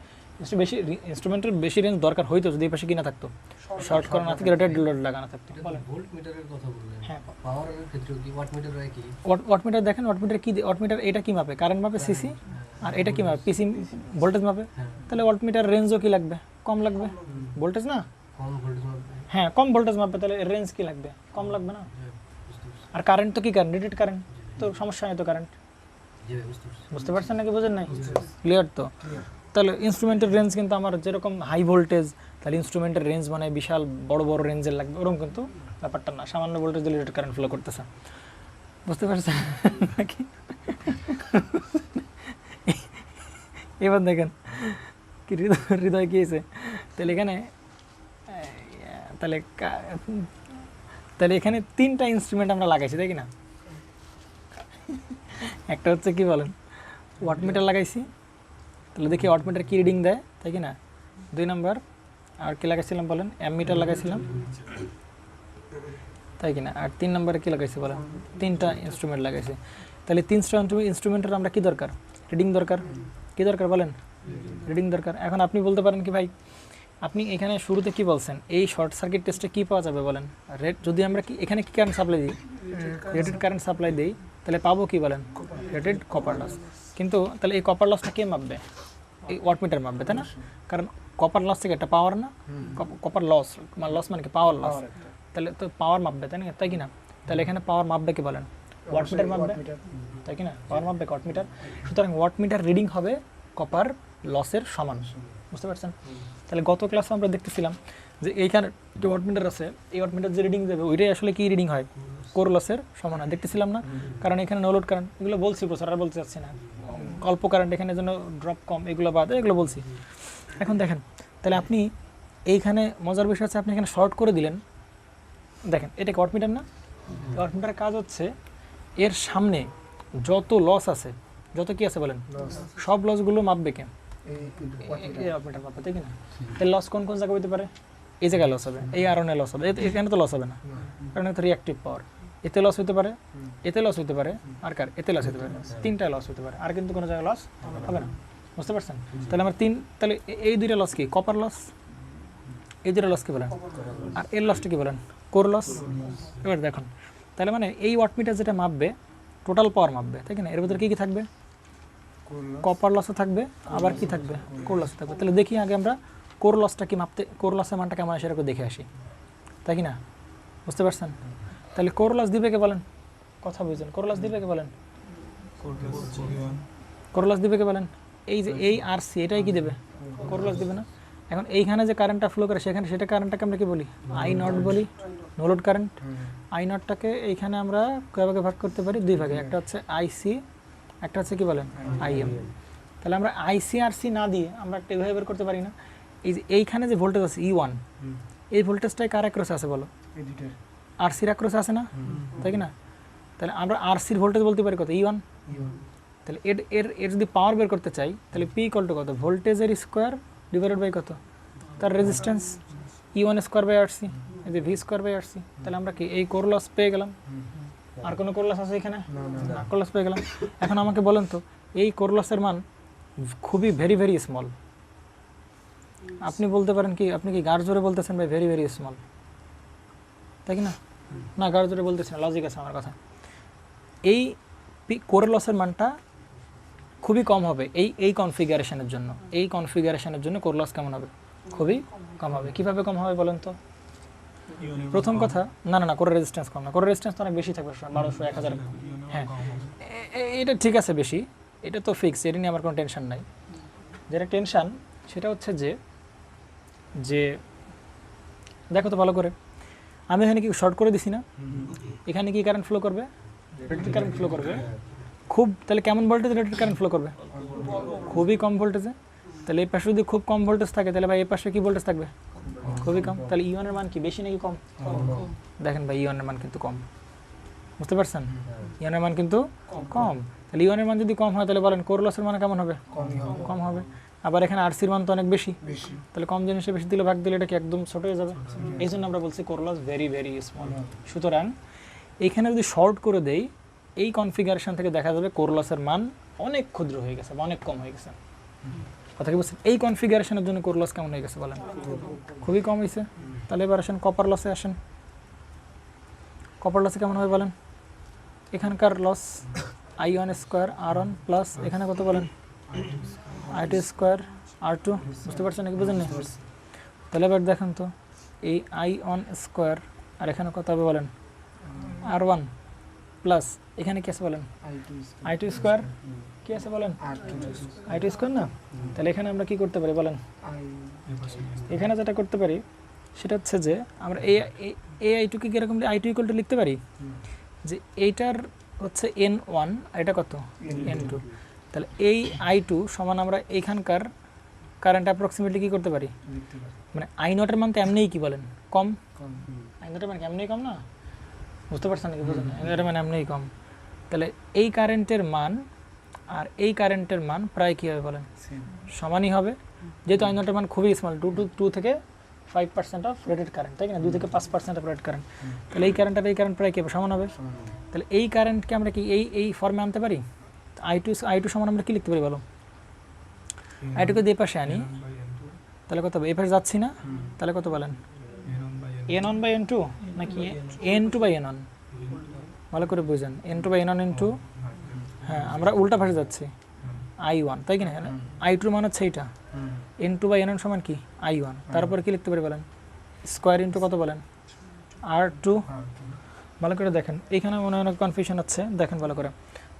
ইনস্ট্রুমেন্টের বেশি রেঞ্জ দরকার হইতো যদি এই পাশে কি না থাকতো, শর্ট করা না থেকে রেটেড লোড লাগানো থাকতো। ভোল্টমিটারের কথা বললেন, হ্যাঁ, পাওয়ারের ক্ষেত্রে কি ওয়াটমিটার হয় কি, ওয়াটমিটার দেখেন, ওয়াটমিটার কি, ওয়াটমিটার এটা কি মাপে, কারেন্ট মাপে সিসি, আর এটা কি মাপে পিসি, ভোল্টেজ মাপে। তাহলে ওয়াটমিটার রেঞ্জও কি লাগবে, কম লাগবে, ভোল্টেজ না, কম ভোল্টেজ মাপে। হ্যাঁ কম ভোল্টেজ মাপবে, তাহলে রেঞ্জ কি লাগবে, কম লাগবে না। আর কারেন্ট তো কি কারেন্ট, রেটেড কারেন্ট, তো সমস্যা নেই তো কারেন্ট। বুঝতে পারছেন নাকি? বোঝেন নাই? ক্লিয়ার তো? তাহলে ইনস্ট্রুমেন্টের রেঞ্জ কিন্তু আমার যেরকম হাই ভোল্টেজ, তাহলে ইনস্ট্রুমেন্টের রেঞ্জ মানে বিশাল বড় বড় রেঞ্জের লাগবে, ওরকম কিন্তু ব্যাপারটা না, সামান্য ভোল্টেজ দিলে রেটেড কারেন্ট ফ্লো করতেছে। বুঝতে পারছেন নাকি? এবার দেখেন কি হৃদয় কি হয়েছে। তাহলে এখানে তাহলে এখানে 3টা ইনস্ট্রুমেন্ট আমরা লাগাইছি, তাই কি না? একটা হচ্ছে কি বলেন, ওয়াটমিটার লাগাইছি, তাহলে দেখি ওয়াটমিটার কী রিডিং দেয়, তাই কি না। 2 নম্বর আর কি লাগাইছিলাম বলেন, অ্যামমিটার লাগাইছিলাম, তাই কি না। আর 3 নম্বরে কী লাগাইছি বলেন, 3টা ইনস্ট্রুমেন্ট লাগাইছি। তাহলে 3টা ইনস্ট্রুমেন্টের আমরা কী দরকার, রিডিং দরকার, কী দরকার বলেন, রিডিং দরকার। এখন আপনি বলতে পারেন কি ভাই, আপনি এখানে শুরুতে কি বলছেন, এই শর্ট সার্কিট টেস্টে কী পাওয়া যাবে বলেন, যদি আমরা কি এখানে কি কারেন্ট সাপ্লাই দিই, রেটেড কারেন্ট সাপ্লাই দিই, তাহলে পাবো কি বলেন, রেটেড কপার লস। কিন্তু তাহলে এই কপার লসটা কে মাপবে, এই ওয়াটমিটার মাপবে, তাই না। কারণ কপার লস থেকে একটা পাওয়ার না, কপার লস, লস মানে কি পাওয়ার লস, তাহলে তো পাওয়ার মাপবে, তাই না, তাই কি না। তাহলে এখানে পাওয়ার মাপবে কি বলেন, ওয়াটমিটার মাপবে, তাই কি না, পাওয়ার মাপবে ওয়াটমিটার। সুতরাং ওয়াটমিটার রিডিং হবে কপার লসের সমান। বুঝতে পারছেন? তাহলে গত ক্লাসে আমরা দেখতেছিলাম যে এইখানে যে ওয়াটমিটার আছে, এই ওয়াটমিটার যে রিডিং দেবে ওইটাই আসলে কি রিডিং হয়, কোর লসের সমান হয়। দেখতেছিলাম না, কারণ এখানে নো লোড কারেন্ট, এগুলো বলছি প্রচার আর বলতে চাচ্ছি না, অল্প কারেন্ট এখানে জন্য ড্রপ কম, এগুলো বাদ, এগুলো বলছি। এখন দেখেন, তাহলে আপনি এইখানে মজার বিষয় আছে, আপনি এখানে শর্ট করে দিলেন। দেখেন এটা ওয়াটমিটার না, ওয়াটমিটারের কাজ হচ্ছে এর সামনে যত লস আছে, যত কি আছে বলেন, সব লসগুলো মাপবে কেন, এই ওয়াটমিটার মাপবে, তাই কি না? এর লস কোন কোন জায়গায় হতে পারে? এই জায়গায় লস হবে, এই আরনে লস হবে, এখানে তো লস হবে না, কারণ এটা রিঅ্যাক্টিভ পাওয়ার। এতে লস হতে পারে, এতে লস হতে পারে, আর কার এতে লস হতে পারে, তিনটায় লস হতে পারে, আর কিন্তু কোনো জায়গায় লস হবে না। বুঝতে পারছেন? তাহলে আমার তাহলে এই দুইটা লস কি? Copper loss. এই দুইটা লস কি বলেন? আর এর লসটা কি বলেন? Core loss. এবার দেখুন, তাহলে মানে এই ওয়াটমিটার যেটা মাপবে টোটাল পাওয়ার মাপবে, তাই কি না? এর ভিতরে কী কী থাকবে? কপার লসও থাকবে, আবার কি থাকবে? কোর লসও থাকবে। তাহলে দেখি আগে আমরা কোর লসটা কি মাপতে, কোর লসের মানটা কেমন আসে এরকম দেখে আসি, তাই কি না? বুঝতে পারছেন? তাহলে কোর লস দিবে কে বলেন? কথা বুঝছেন? কোর লস দিবে কে বলেন? কোর লস দিবে কে বলেন? এই যে এই আরসি, এটাই কি দেবে? কোর লস দিবে না? এখন এইখানে যে কারেন্টটা ফ্লো করে সেখানে, সেটা কারেন্টটাকে আমরা কি বলি? আই নট বলি, নো লোড কারেন্ট। আই নটটাকে এইখানে আমরা কয় ভাগে ভাগ করতে পারি? দুই ভাগে, একটা হচ্ছে আইসি, একটা হচ্ছে কি বলেন? আইএম। তাহলে আমরা আইসি আর সি না দিয়ে আমরা একটা এভাবে বের করতে পারি না? এই যে এইখানে যে ভোল্টেজ আছে E1, এই ভোল্টেজটাই কার অ্যাক্রসে আছে বলো? আরসির অ্যাক্রসে আছে না, তাই কি না? তাহলে আমরা আরসির ভোল্টেজ বলতে পারি কত? E1। তাহলে এর যদি পাওয়ার বের করতে চাই, তাহলে পি ইকুয়াল টু কত? ভোল্টেজের স্কোয়ার ডিভাইডেড বাই কত? তার resistance, E1 square by RC, এই যে ভি স্কোয়ার বাই আরসি। তাহলে আমরা কি এই কোর লস পেয়ে গেলাম? আর কোনো কোর লস আছে এখানে? কোর লস পেয়ে গেলাম। এখন আমাকে বলেন তো, এই কোর লসের মান খুবই ভেরি ভেরি স্মল। আপনি বলতে পারেন কি, আপনি কি গাঢ় জোরে বলতেছেন ভাই ভেরি ভেরি স্মল, তাই কি না? না, গাঢ় জোরে বলতেছেন, লজিক আছে আমার কথা। এই কোর লসের মানটা খুবই কম হবে এই কনফিগারেশনের জন্য। এই কনফিগারেশনের জন্য কোর লস কেমন হবে? খুবই কম হবে। কিভাবে কম হবে বলেন তো? প্রথম কথা, না না না, কোর রেজিস্ট্যান্স কম না, কোর রেজিস্ট্যান্স তো অনেক বেশি থাকবে, 1200 1000। হ্যাঁ, এটা ঠিক আছে বেশি, এটা তো ফিক্স, এটা নিয়ে আমার কোনো টেনশন নাই। যেটা টেনশন সেটা হচ্ছে যে দেখো তো ভালো করে, আমি এখানে কি শর্ট করে দিছি না? এখানে কি কারেন্ট ফ্লো করবে? রেটেড কারেন্ট ফ্লো করবে। খুব, তাহলে কেমন ভোল্টেজে রেটেড কারেন্ট ফ্লো করবে? খুবই কম ভোল্টেজে। তাহলে এই পাশে যদি খুব কম ভোল্টেজ থাকে, তাহলে ভাই এই পাশে কি ভোল্টেজ থাকবে? খুবই কম। তাহলে E1 এর মান কি বেশি নাকি কম? দেখেন ভাই E1 এর মান কিন্তু কম। বুঝতে পারছেন? E1 এর মান কিন্তু কম। তাহলে E1 এর মান যদি কম হয়, তাহলে বলেন কোর লসের মান কেমন হবে? কম হবে। আবার এখানে আরসির মান তো অনেক বেশি, তাহলে কম জিনিসে বেশি দিলে ভাগ দিলে এটা কি একদম ছোট হয়ে যাবে? এই জন্য আমরা বলছি core loss very very small. সুতরাং এইখানে যদি শর্ট করে দেই, এই কনফিগারেশন থেকে দেখা যাবে কোর লসের মান অনেক ক্ষুদ্র হয়ে গেছে বা অনেক কম হয়ে গেছে। কথা কি বলছেন? এই কনফিগারেশনের জন্য কোর লস কেমন হয়ে গেছে বলেন? খুবই কম হয়েছে। তাহলে এবার আসেন কপার লসে আসেন। কপার লসে কেমন হবে বলেন? এখানকার loss I1 square R1 plus এখানে কত বলেন? I2 square R2। বুঝতে পারছেন নাকি? বুঝেন না? তাহলে এবার দেখেন তো, এই I1 স্কোয়ার আর এখানে কত হবে বলেন? R1 প্লাস এখানে কি আছে বলেন? I2 square. কি আছে বলেন? I2 স্কোয়ার না? তাহলে এখানে আমরা কি করতে পারি বলেন? এখানে যেটা করতে পারি সেটা হচ্ছে যে আমরা এই I2 কে কীরকম I2 ইকুয়াল টু লিখতে পারি যে এইটার হচ্ছে N1, এটা কত? N2। তাহলে এই I2 সমান আমরা এইখানকার কারেন্ট অ্যাপ্রক্সিমেটলি কী করতে পারি? মানে I0 এর মান তো এমনিই কি বলেন? কম। I0 এর মান এমনিই কম না? বুঝতে পারছেন নাকি? বুঝলেন? I0 এর মান এমনিই কম। তাহলে এই কারেন্টের মান আর এই কারেন্টের মান প্রায় কী হবে বলেন? সমানই হবে, যেহেতু I0 এর মান খুবই স্মল, 2 থেকে 5% অফ রেটেড কারেন্ট, তাই না? 2 থেকে 5% অফ রেটেড কারেন্ট। তাহলে এই কারেন্ট আর এই কারেন্ট প্রায় কী হবে? সমান হবে। তাহলে এই কারেন্টকে আমরা কি এই ফর্মে আনতে পারি? I2 সমান আমরা কি লিখতে পারি বলো? I2 কে দিয়ে পাশে আনি, তাহলে কত হবে? এই পাশে যাচ্ছি না, তাহলে কত বলেন? N1 বাই N2 নাকি N2 বাই N1? ভালো করে বুঝেন, N2 বাই N1 ইন্টু, হ্যাঁ আমরা উল্টা পাশে যাচ্ছি, I1, তাই কি না? I2 মান হচ্ছে এইটা, N2 বাই N1 সমান কি? I1। তারপরে কি লিখতে পারি বলেন? স্কোয়ার ইন্টু কত বলেন? R2। ভালো করে দেখেন, এইখানে মনে হয় কনফিউশন হচ্ছে, দেখেন ভালো করে।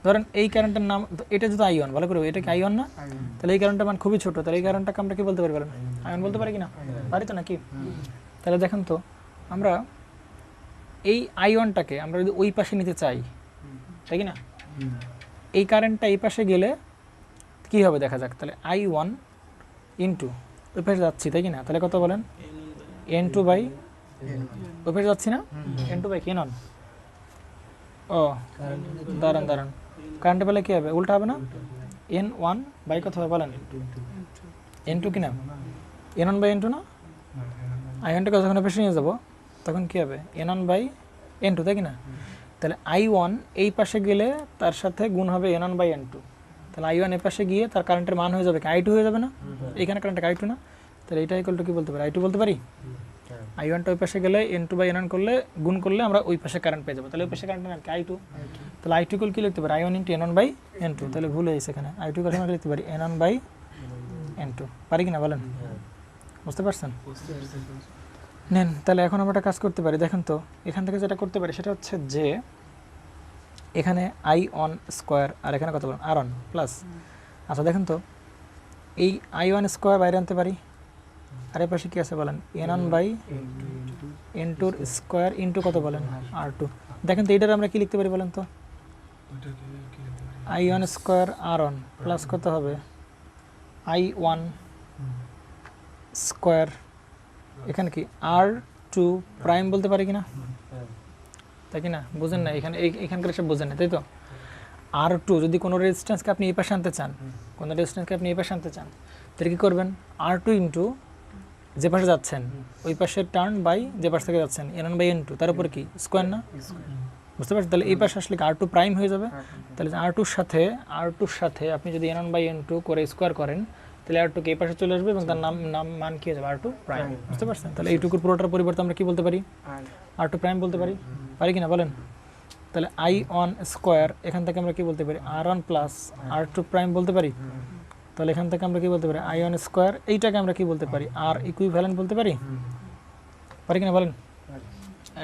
ধরেন এই কারেন্টের নাম, এটা যদি আই ওয়ান, ভালো করে এটা কি আই ওয়ান না? তাহলে এই কারেন্টের মান খুবই ছোট, তাহলে এই কারেন্টটাকে আমরা কি বলতে পারি বলেন? আই ওয়ান বলতে পারি কি না? পারি তো নাকি? তাহলে দেখেন তো আমরা এই আই ওয়ানটাকে আমরা যদি ওই পাশে নিতে চাই, তাই কি না? এই কারেন্টটা এই পাশে গেলে কি হবে দেখা যাক। তাহলে আই ওয়ান ইন্টু ওই পাশে যাচ্ছি, তাই কি না? তাহলে কত বলেন? এন টু বাই ওই পাশে যাচ্ছি না, এন টু বাই কে নন। ও দাঁড়ান দাঁড়ান, কারেন্টে পেলে কী হবে? উল্টা হবে না? এন ওয়ান বাই কত হবে বলেন? এন টু কি না? N one by N two না? আই ওয়ানটাকে যখন পেছনে নিয়ে যাবো তখন কী হবে? N one by N two, তাই কি না? তাহলে আই ওয়ান এই পাশে গেলে তার সাথে গুণ হবে N one by N two. তাহলে আই ওয়ান এই পাশে গিয়ে তার কারেন্টের মান হয়ে যাবে কি? আই টু হয়ে যাবে না? এইখানে কারেন্টটা আই টু না? তাহলে এইটা ইকুয়াল টু কী বলতে পারি? আই টু বলতে পারি। আই ওয়ানটা ওই পাশে গেলে N two by N one করলে গুণ করলে আমরা ওই পাশে কারেন্ট পেয়ে যাবো। তাহলে ওই পাশে কারেন্টের নাম কি? I two. তাহলে আই টু ইকুয়াল কী লিখতে পারি? I one into N one by N two. তাহলে ভুল হয়েছে এখানে, আই টু ইকুয়াল আমরা লিখতে পারি N one by N two. পারি কি না বলেন? বুঝতে পারছেন? নেন তাহলে এখন আমরা একটা কাজ করতে পারি। দেখেন তো এখান থেকে যেটা করতে পারি সেটা হচ্ছে যে এখানে আই অন স্কোয়ার আর এখানে কত বলেন? আর অন প্লাস। আচ্ছা দেখেন তো এই আই ওয়ান স্কোয়ার বাইরে আনতে পারি, আর এর পাশে কী আছে বলেন? এন ওয়ান বাই এন টুর স্কোয়ার ইন্টু কত বলেন? R two. দেখেন তো এইটার আমরা কি লিখতে পারি বলেন তো? I one square R one plus কত হবে? আই ওয়ান স্কোয়ার এখানে কি আর টু প্রাইম বলতে পারি কি না? তাই কি না? বুঝেন না? এখানে এখানকার সব বোঝেন না, তাই তো? আর টু যদি কোনো রেজিস্ট্যান্সকে আপনি এই পাশে আনতে চান, কোনো রেজিস্ট্যান্সকে আপনি এই পাশে আনতে চান, তাহলে কী করবেন? আর টু ইন্টু যে পাশে যাচ্ছেন ওই পাশের টার্ন বাই যে পাশ থেকে যাচ্ছেন N one by N two, তার উপরে কি স্কোয়ার না? বুঝতে পারছেন? তাহলে এই পাশে আসলে আর টু প্রাইম হয়ে যাবে। তাহলে আর টুর সাথে আপনি যদি N one by N two করে স্কোয়ার করেন তাহলে আর টুকে এই পাশে চলে আসবে এবং তার নাম মান কী হয়ে যাবে? আর টু প্রাইম। বুঝতে পারছেন? তাহলে এইটুকুর পুরোটার পরিবর্তে আমরা কী বলতে পারি? আর টু প্রাইম বলতে পারি। পারি কি না বলেন? তাহলে আই ওয়ান স্কোয়ার এখান থেকে আমরা কী বলতে পারি? আর one plus R two prime বলতে পারি। তাহলে এখান থেকে আমরা কী বলতে পারি? আই ওয়ান স্কোয়ার এইটাকে আমরা কী বলতে পারি? আর ইকুইভ্যালেন্ট বলতে পারি। পারি কিনা বলেন?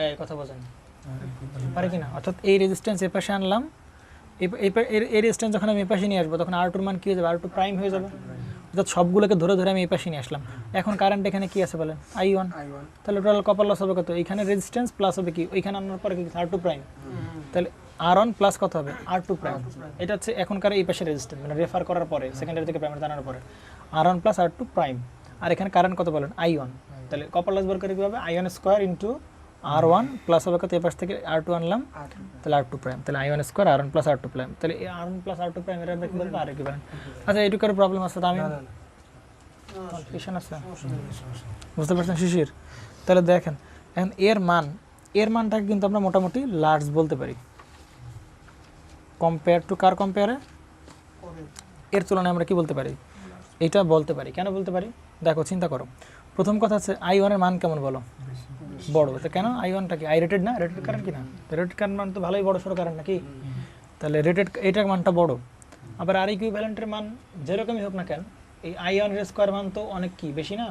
এই কথা বোঝেন? পারি কিনা? অর্থাৎ এই রেজিস্ট্যান্স এ পাশে আনলাম, এই রেজিস্ট্যান্স যখন আমি এ পাশে নিয়ে আসবো তখন আর টুর মান কী হয়ে যাবে? আর টু প্রাইম হয়ে যাবে। অর্থাৎ সবগুলোকে ধরে ধরে আমি এই পাশে নিয়ে আসলাম। এখন কারেন্ট এখানে কী আছে বলেন? I one. তাহলে টোটাল কপার লস হবে কত? এইখানে রেজিস্ট্যান্স প্লাস হবে কি ওইখানে আনার পরে কি আর টু প্রাইম। তাহলে আর ওয়ান প্লাস কত হবে? আর টু প্রাইম। এটা হচ্ছে এখনকার এই পাশে রেজিস্ট্যান্স, মানে রেফার করার পরে সেকেন্ডারি থেকে প্রাইমারি জানার পরে R one plus R two prime. আর এখানে কারেন্ট কত বলেন? I one. তাহলে কপার লস বের করে কী হবে? I one square into R one plus হবে কত? এই পাশ থেকে আর টু আনলাম, তাহলে আর টু প্রাইম। তাহলে I one square R one plus R two prime. তাহলে এই R one plus R two prime এটা আমরা কী বলবো? R equivalent. আচ্ছা এইটুকার প্রবলেম আছে? তো আমি কনফিউশন আছে, বুঝতে পারছেন শিশির? তাহলে দেখেন এখন এর মানটাকে কিন্তু আমরা মোটামুটি লার্জ বলতে পারি। কম্পেয়ার টু কার কম্পেয়ারে? এর তুলনায় আমরা কি বলতে পারি? এটা বলতে পারি। কেন বলতে পারি? দেখো চিন্তা করো। প্রথম কথা হচ্ছে আই ওয়ানের মান কেমন বলো? বড়। তো কেন? আই ওয়ানটা কি আই রেটেড না? রেটেড কারেন্ট কি না? রেটেড কারেন্ট মান তো ভালোই বড় সড়ো কারেন্ট নাকি? তাহলে রেটেড এইটার মানটা বড়। আবার আর ইকুইভ্যালেন্টের মান যেরকমই হোক না কেন এই আই ওয়ানের স্কোয়ার মান তো অনেক কি বেশি না?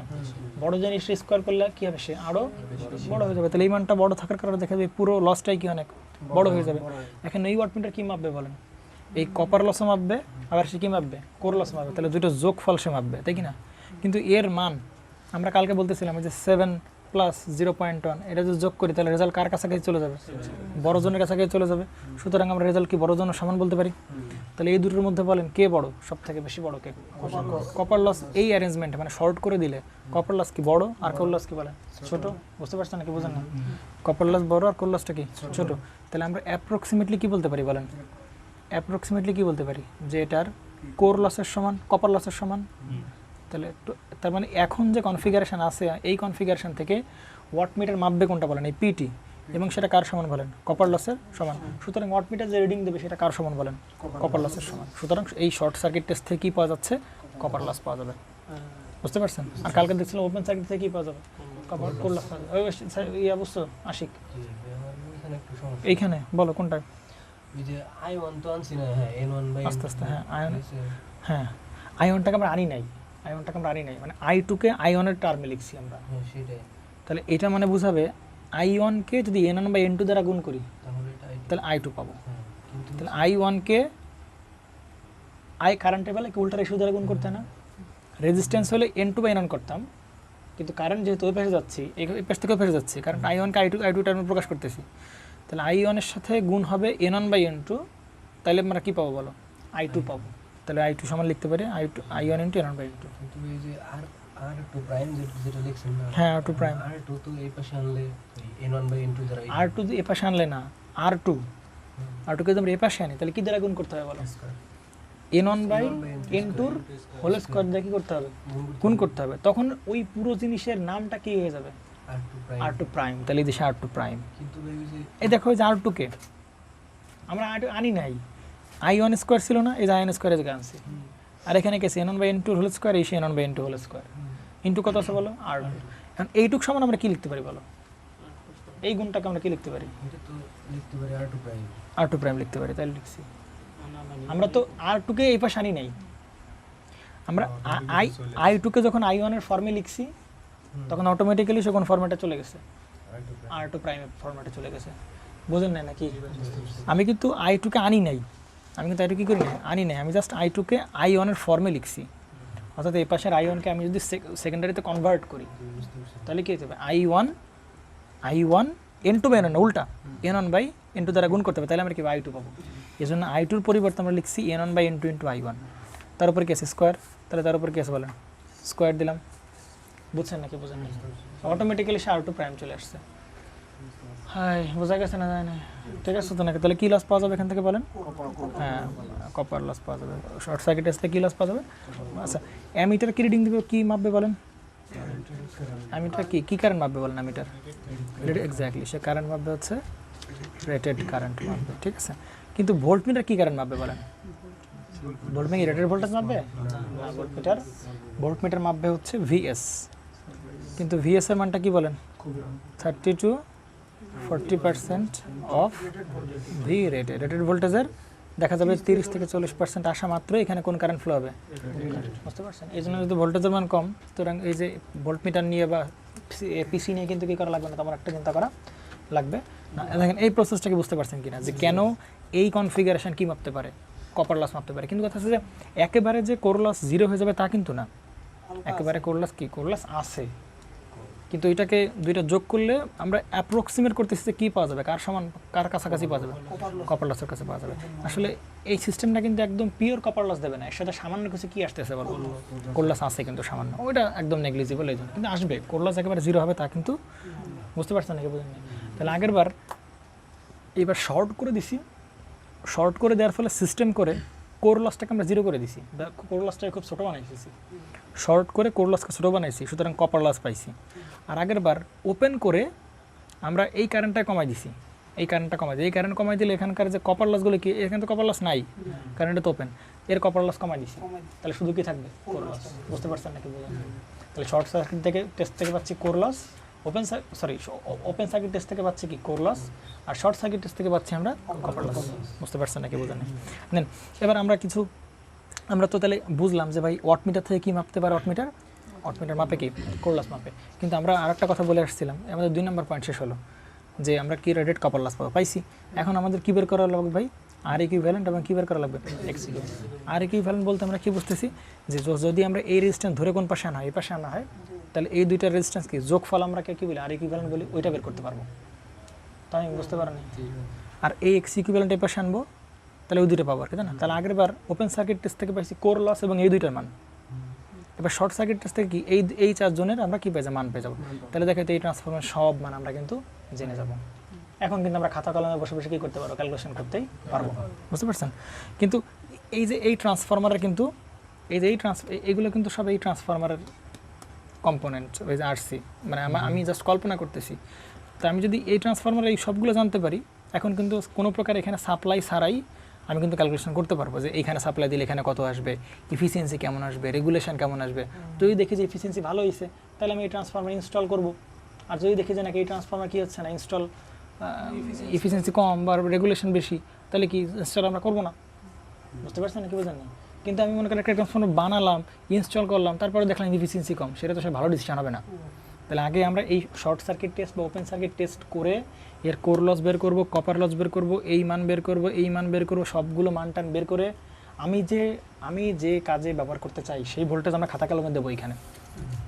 বড় জিনিস স্কোয়ার করলে কী হবে? সে আরও বড় হয়ে যাবে। তাহলে এই মানটা বড় থাকার কারণে দেখা যাবে পুরো লসটাই কি অনেক বড় হয়ে যাবে। এখন এই ওয়াটমিটার কী মাপবে বলেন? এই কপার লসও মাপবে, আবার সে কী মাপবে? Core loss মাপবে। তাহলে দুটো যোগ ফল সে মাপবে, তাই কি না? কিন্তু এর মান আমরা কালকে বলতেছিলাম যে 7 প্লাস 0.1 এটা যদি যোগ করি তাহলে রেজাল্ট কার কাছাকাছি চলে যাবে? বড় জনের কাছাকাছি চলে যাবে। সুতরাং আমরা রেজাল্ট কি বড় জনের সমান বলতে পারি। তাহলে এই দুটোর মধ্যে বলেন কে বড়? সব থেকে বেশি বড় কে? Copper loss. এই অ্যারেঞ্জমেন্ট মানে শর্ট করে দিলে কপার লস কি বড় আর কোর লস কি বলেন ছোট? বুঝতে পারছেন নাকি? বুঝেন না? কপার লস বড় আর কোর লসটা কি ছোট। তাহলে আমরা অ্যাপ্রক্সিমেটলি কি বলতে পারি বলেন? অ্যাপ্রক্সিমেটলি কি বলতে পারি? যে এটার কোর লসের সমান কপার লসের সমান। তাহলে তার মানে এখন যে কনফিগারেশন আছে এই কনফিগারেশন থেকে ওয়াটমিটার মাপবে কোনটা বলেন? এই পিটি। এবং সেটা কার সমান বলেন? কপার লসের সমান। সুতরাং ওয়াটমিটার যে রিডিং দেবে সেটা কার সমান বলেন? কপার লসের সমান। সুতরাং এই শর্ট সার্কিট টেস্ট থেকে কী পাওয়া যাচ্ছে? কপার লস পাওয়া যাবে। বুঝতে পারছেন? আর কালকে দেখছিলাম ওপেন সার্কিট থেকে কী পাওয়া যাবে? কপার কোর লস পাওয়া যাবে। এই অবস্থা আশিক এইখানে বলো কোনটা? আস্তে আস্তে। হ্যাঁ আয়ন। হ্যাঁ আয়নটাকে আমরা আনি নাই, মানে আই টুকে আই ওয়ানের টার্মে লিখছি আমরা। তাহলে এটা মানে বুঝাবে আই ওয়ানকে যদি N one by N two দ্বারা গুণ করি তাহলে আই টু পাবো। তাহলে আই ওয়ানকে আই কারেন্টে বেলা কি উল্টা রেশিও দ্বারা গুণ করতে হয় না? রেজিস্ট্যান্স হলে N2 বাই N1 করতাম, কিন্তু কারেন্ট যেহেতু ওই পাশে যাচ্ছি, এই পাশ থেকেও পাশে যাচ্ছি, কারণ I1কে I2 টার্মে প্রকাশ করতেছি, তাহলে I1 এর সাথে গুণ হবে N1 বাই N2, তাহলে আমরা কী পাবো বলো? I2 পাবো। তাহলে I2 সমান লিখতে পারি I1 into N1 by N2। কিন্তু এই যে R2 প্রাইম যেটা লিখছেন না, হ্যাঁ R2 প্রাইম, R2 তো এই পাশে আনলে N1 বাই N2 দ্বারা R2 এ পাশে আনলে না, R2কে যদি আমরা এ পাশে আনি তাহলে কী দ্বারা গুণ করতে হবে বলো? N1 by N2 whole square দিয়ে কী করতে হবে? গুণ করতে হবে। তখন ওই পুরো জিনিসের নামটা কি হয়ে যাবে? R2 prime. তাহলে এই দেশে R2 প্রাইম। কিন্তু এই যে এই দেখো এই যে R2কে আমরা R2 আনি নাই, I1 স্কোয়ার ছিল না, এই যে I1 স্কোয়ারের জায়গায় আনছি, আর এখানে গেছে N1 by N2 whole square, এই N1 by N2 whole square into কত আছে বলো? R2। এখন এইটুক সমান আমরা কি লিখতে পারি বলো? এই গুণটাকে আমরা কি লিখতে পারি? এটা তো লিখতে পারি R2 প্রাইম। R2 প্রাইম লিখতে পারি, তাহলে লিখছি। আমরা তো R2কে এই পাশে আনি নাই, আমরা I2কে যখন I1 এর ফর্মে লিখছি তখন অটোমেটিক্যালি সে কোন ফরম্যাটে চলে গেছে? R2 প্রাইমের ফরম্যাটে চলে গেছে। বোঝেন না নাকি? আমি কিন্তু I2কে আনি নাই, আমি কিন্তু I2 কি করি না, আনি নাই, আমি জাস্ট I2কে I1 এর ফর্মে লিখছি। অর্থাৎ এই পাশের I1কে আমি যদি সেকেন্ডারিতে কনভার্ট করি তাহলে কি হতে হবে? I1 N2 বাই N1 উল্টা N1 বাই N2 দ্বারা গুণ করতে হবে, তাহলে আমরা কি I2 পাবো। এই জন্য I2-র পরিবর্তে আমরা লিখছি N1 by N2 into I1, তার উপর কি আছে? স্কোয়ার। তাহলে তার উপর কি আছে বলেন? স্কোয়ার দিলাম। বুঝছেন নাকি বোঝেন না? অটোমেটিক্যালি সে R2 প্রাইম চলে আসছে। হাই, বোঝা গেছে না? যায় না? ঠিক আছে তো নাকি? তাহলে কী লস পাওয়া যাবে এখান থেকে বলেন? হ্যাঁ, কপার লস পাওয়া যাবে। শর্ট সার্কিট আসলে কী লস পাওয়া যাবে? আচ্ছা, অ্যামিটার কী রিডিং দেবে, কী মাপবে বলেন? অ্যামিটার কী কারেন্ট মাপবে বলেন? অ্যামিটার এক্স্যাক্টলি সে কারেন্ট মাপবে হচ্ছে রেটেড কারেন্ট মাপবে, ঠিক আছে। কিন্তু ভোল্টমিটার কী কারেন্ট মাপবে বলেন? ভোল্টমিটার রেটেড ভোল্টেজ মাপবে না, ভোল্টমিটার মাপবে হচ্ছে VS। কিন্তু VS এর মানটা কি বলেন? 30 to 40% of V rated. Rated ভোল্টেজের দেখা যাবে 30 থেকে 40% আসা মাত্র এখানে কোন কারেন্ট ফ্লো হবে? বুঝতে পারছেন? এই জন্য যদি ভোল্টেজের মান কম, সুতরাং এই যে ভোল্টমিটার নিয়ে বা পিসি নিয়ে কিন্তু কী করা লাগবে না, তেমন একটা চিন্তা করা লাগবে না। দেখেন এই প্রসেসটাকে বুঝতে পারছেন কিনা, যে কেন এই কনফিগারেশন কী মাপতে পারে? কপার লস মাপতে পারে। কিন্তু কথা হচ্ছে যে একেবারে যে কোর লস 0 হয়ে যাবে তা কিন্তু না, একেবারে কোর লস কি, কোর লস আছে, কিন্তু এটাকে দুইটা যোগ করলে আমরা অ্যাপ্রক্সিমেট করতেছি যে কী পাওয়া যাবে, কার সমান, কার কাছাকাছি পাওয়া যাবে? কপার লসের কাছে পাওয়া যাবে। আসলে এই সিস্টেমটা কিন্তু একদম পিওর কপার লস দেবে না, এর সাথে সামান্য কিছু কী আসতেছে বলবো? কোর লস আছে কিন্তু সামান্য, ওইটা একদম নেগলিজিবল, এই জন্য কিন্তু আসবে। কোর লস একেবারে 0 হবে তা কিন্তু, বুঝতে পারছেন নাকি বুঝেন? তাহলে আগের বার এবার শর্ট করে দিছি, শর্ট করে দেওয়ার ফলে সিস্টেম করে কোর লসটাকে আমরা 0 করে দিছি, কোর লসটাকে খুব ছোটো বানাইছি, শর্ট করে কোর লসকে ছোটো বানাইছি, সুতরাং কপার লস পাইছি। আর আগের বার ওপেন করে আমরা এই কারেন্টটা কমাই দিছি, এই কারেন্টটা কমাই দিই, এই কারেন্ট কমাই দিলে এখানকার যে কপার লসগুলো কি, এখানে তো কপার লস নাই, কারেন্টটা তো ওপেন, এর কপার লস কমাই দিছি, তাহলে শুধু কি থাকবে? Core loss. বুঝতে পারছেন নাকি বুঝলেন? তাহলে শর্ট সার্কিট থেকে টেস্ট থেকে পাচ্ছি core loss, open circuit test থেকে পাচ্ছি কি? Core loss. আর শর্ট সার্কিট টেস্ট থেকে পাচ্ছি আমরা কপার লস। বুঝতে পারছেন নাকি বুঝলেন? দেন এবার আমরা তো তাহলে বুঝলাম যে ভাই ওয়াটমিটার থেকে কী মাপতে পারে? ওয়াটমিটার মাপে কি? কোর লস মাপে। কিন্তু আমরা আরেকটা কথা বলে আসছিলাম, আমাদের 2 নম্বর পয়েন্ট শেষ হলো, যে আমরা কি রেটেড কপার লস পাইছি। এখন আমাদের কী বের করা লাগবে ভাই? আর ইকুইভ্যালেন্ট, এবং কী বের করা লাগবে? X equivalent. আর ইকুইভ্যালেন্ট বলতে আমরা কী বুঝতেছি, যে যদি আমরা এই রেজিস্ট্যান্স ধরে কোন পাশে আনা হয়, এই পাশে আনা হয়, তাহলে এই দুইটা রেজিস্ট্যান্স কি যোগফল আমরা কী বলি? আর ইকুইভ্যালেন্ট বলি, ওইটা বের করতে পারবো। তাই আমি বুঝতে পারিনি। আর এই এক্স ইকুইভ্যালেন্ট এই পাশে আনবো, তাহলে ওই দুটো পাবো আর কি, তাই না? তাহলে আগের বার ওপেন সার্কিট টেস্ট থেকে পাইছি কোর লস এবং এই দুইটার মান। এবার শর্ট সার্কিট টেস্ট থেকে কি এই 4 জনের আমরা কী পেয়ে যাবো? মান পেয়ে যাবো। তাহলে দেখাতে এই ট্রান্সফরমার সব মান আমরা কিন্তু জেনে যাব। এখন কিন্তু আমরা খাতা কলমে বসে বসে কী করতে পারবো? ক্যালকুলেশন করতেই পারবো। বুঝতে পারছেন? কিন্তু এই যে এই ট্রান্সফরমারের কিন্তু এই যে এইগুলো কিন্তু সব এই ট্রান্সফরমারের কম্পোনেন্ট, ওই যে আরসি, মানে আমি জাস্ট কল্পনা করতেছি। তো আমি যদি এই ট্রান্সফরমারের এই সবগুলো জানতে পারি, এখন কিন্তু কোনো প্রকার এখানে সাপ্লাই ছাড়াই আমি কিন্তু ক্যালকুলেশন করতে পারবো যে এইখানে সাপ্লাই দিলে এখানে কত আসবে, ইফিসিয়েন্সি কেমন আসবে, রেগুলেশন কেমন আসবে। যদি দেখি যে ইফিসিয়েন্সি ভালো হয়েছে, তাহলে আমি এই ট্রান্সফরমার ইনস্টল করব। আর যদি দেখি যে নাকি এই ট্রান্সফরমার কী হচ্ছে না, ইনস্টল ইফিসিয়েন্সি কম বা রেগুলেশন বেশি, তাহলে কি ইনস্টল আমরা করবো না। বুঝতে পারছেন নাকি বোঝেন না? কিন্তু আমি মনে করি একটা ট্রান্সফরমার বানালাম, ইনস্টল করলাম, তারপরে দেখলাম ইফিসিয়েন্সি কম, সেটা তো সে ভালো ডিসিশন হবে না। তাহলে আগে আমরা এই শর্ট সার্কিট টেস্ট বা ওপেন সার্কিট টেস্ট করে এর কোর লস বের করব, কপার লস বের করব, এই মান বের করব, এই মান বের করব, সবগুলো মান টান বের করে আমি যে কাজে ব্যবহার করতে চাই সেই ভোল্টেজ আমরা খাতা কলমে দেবো এখানে।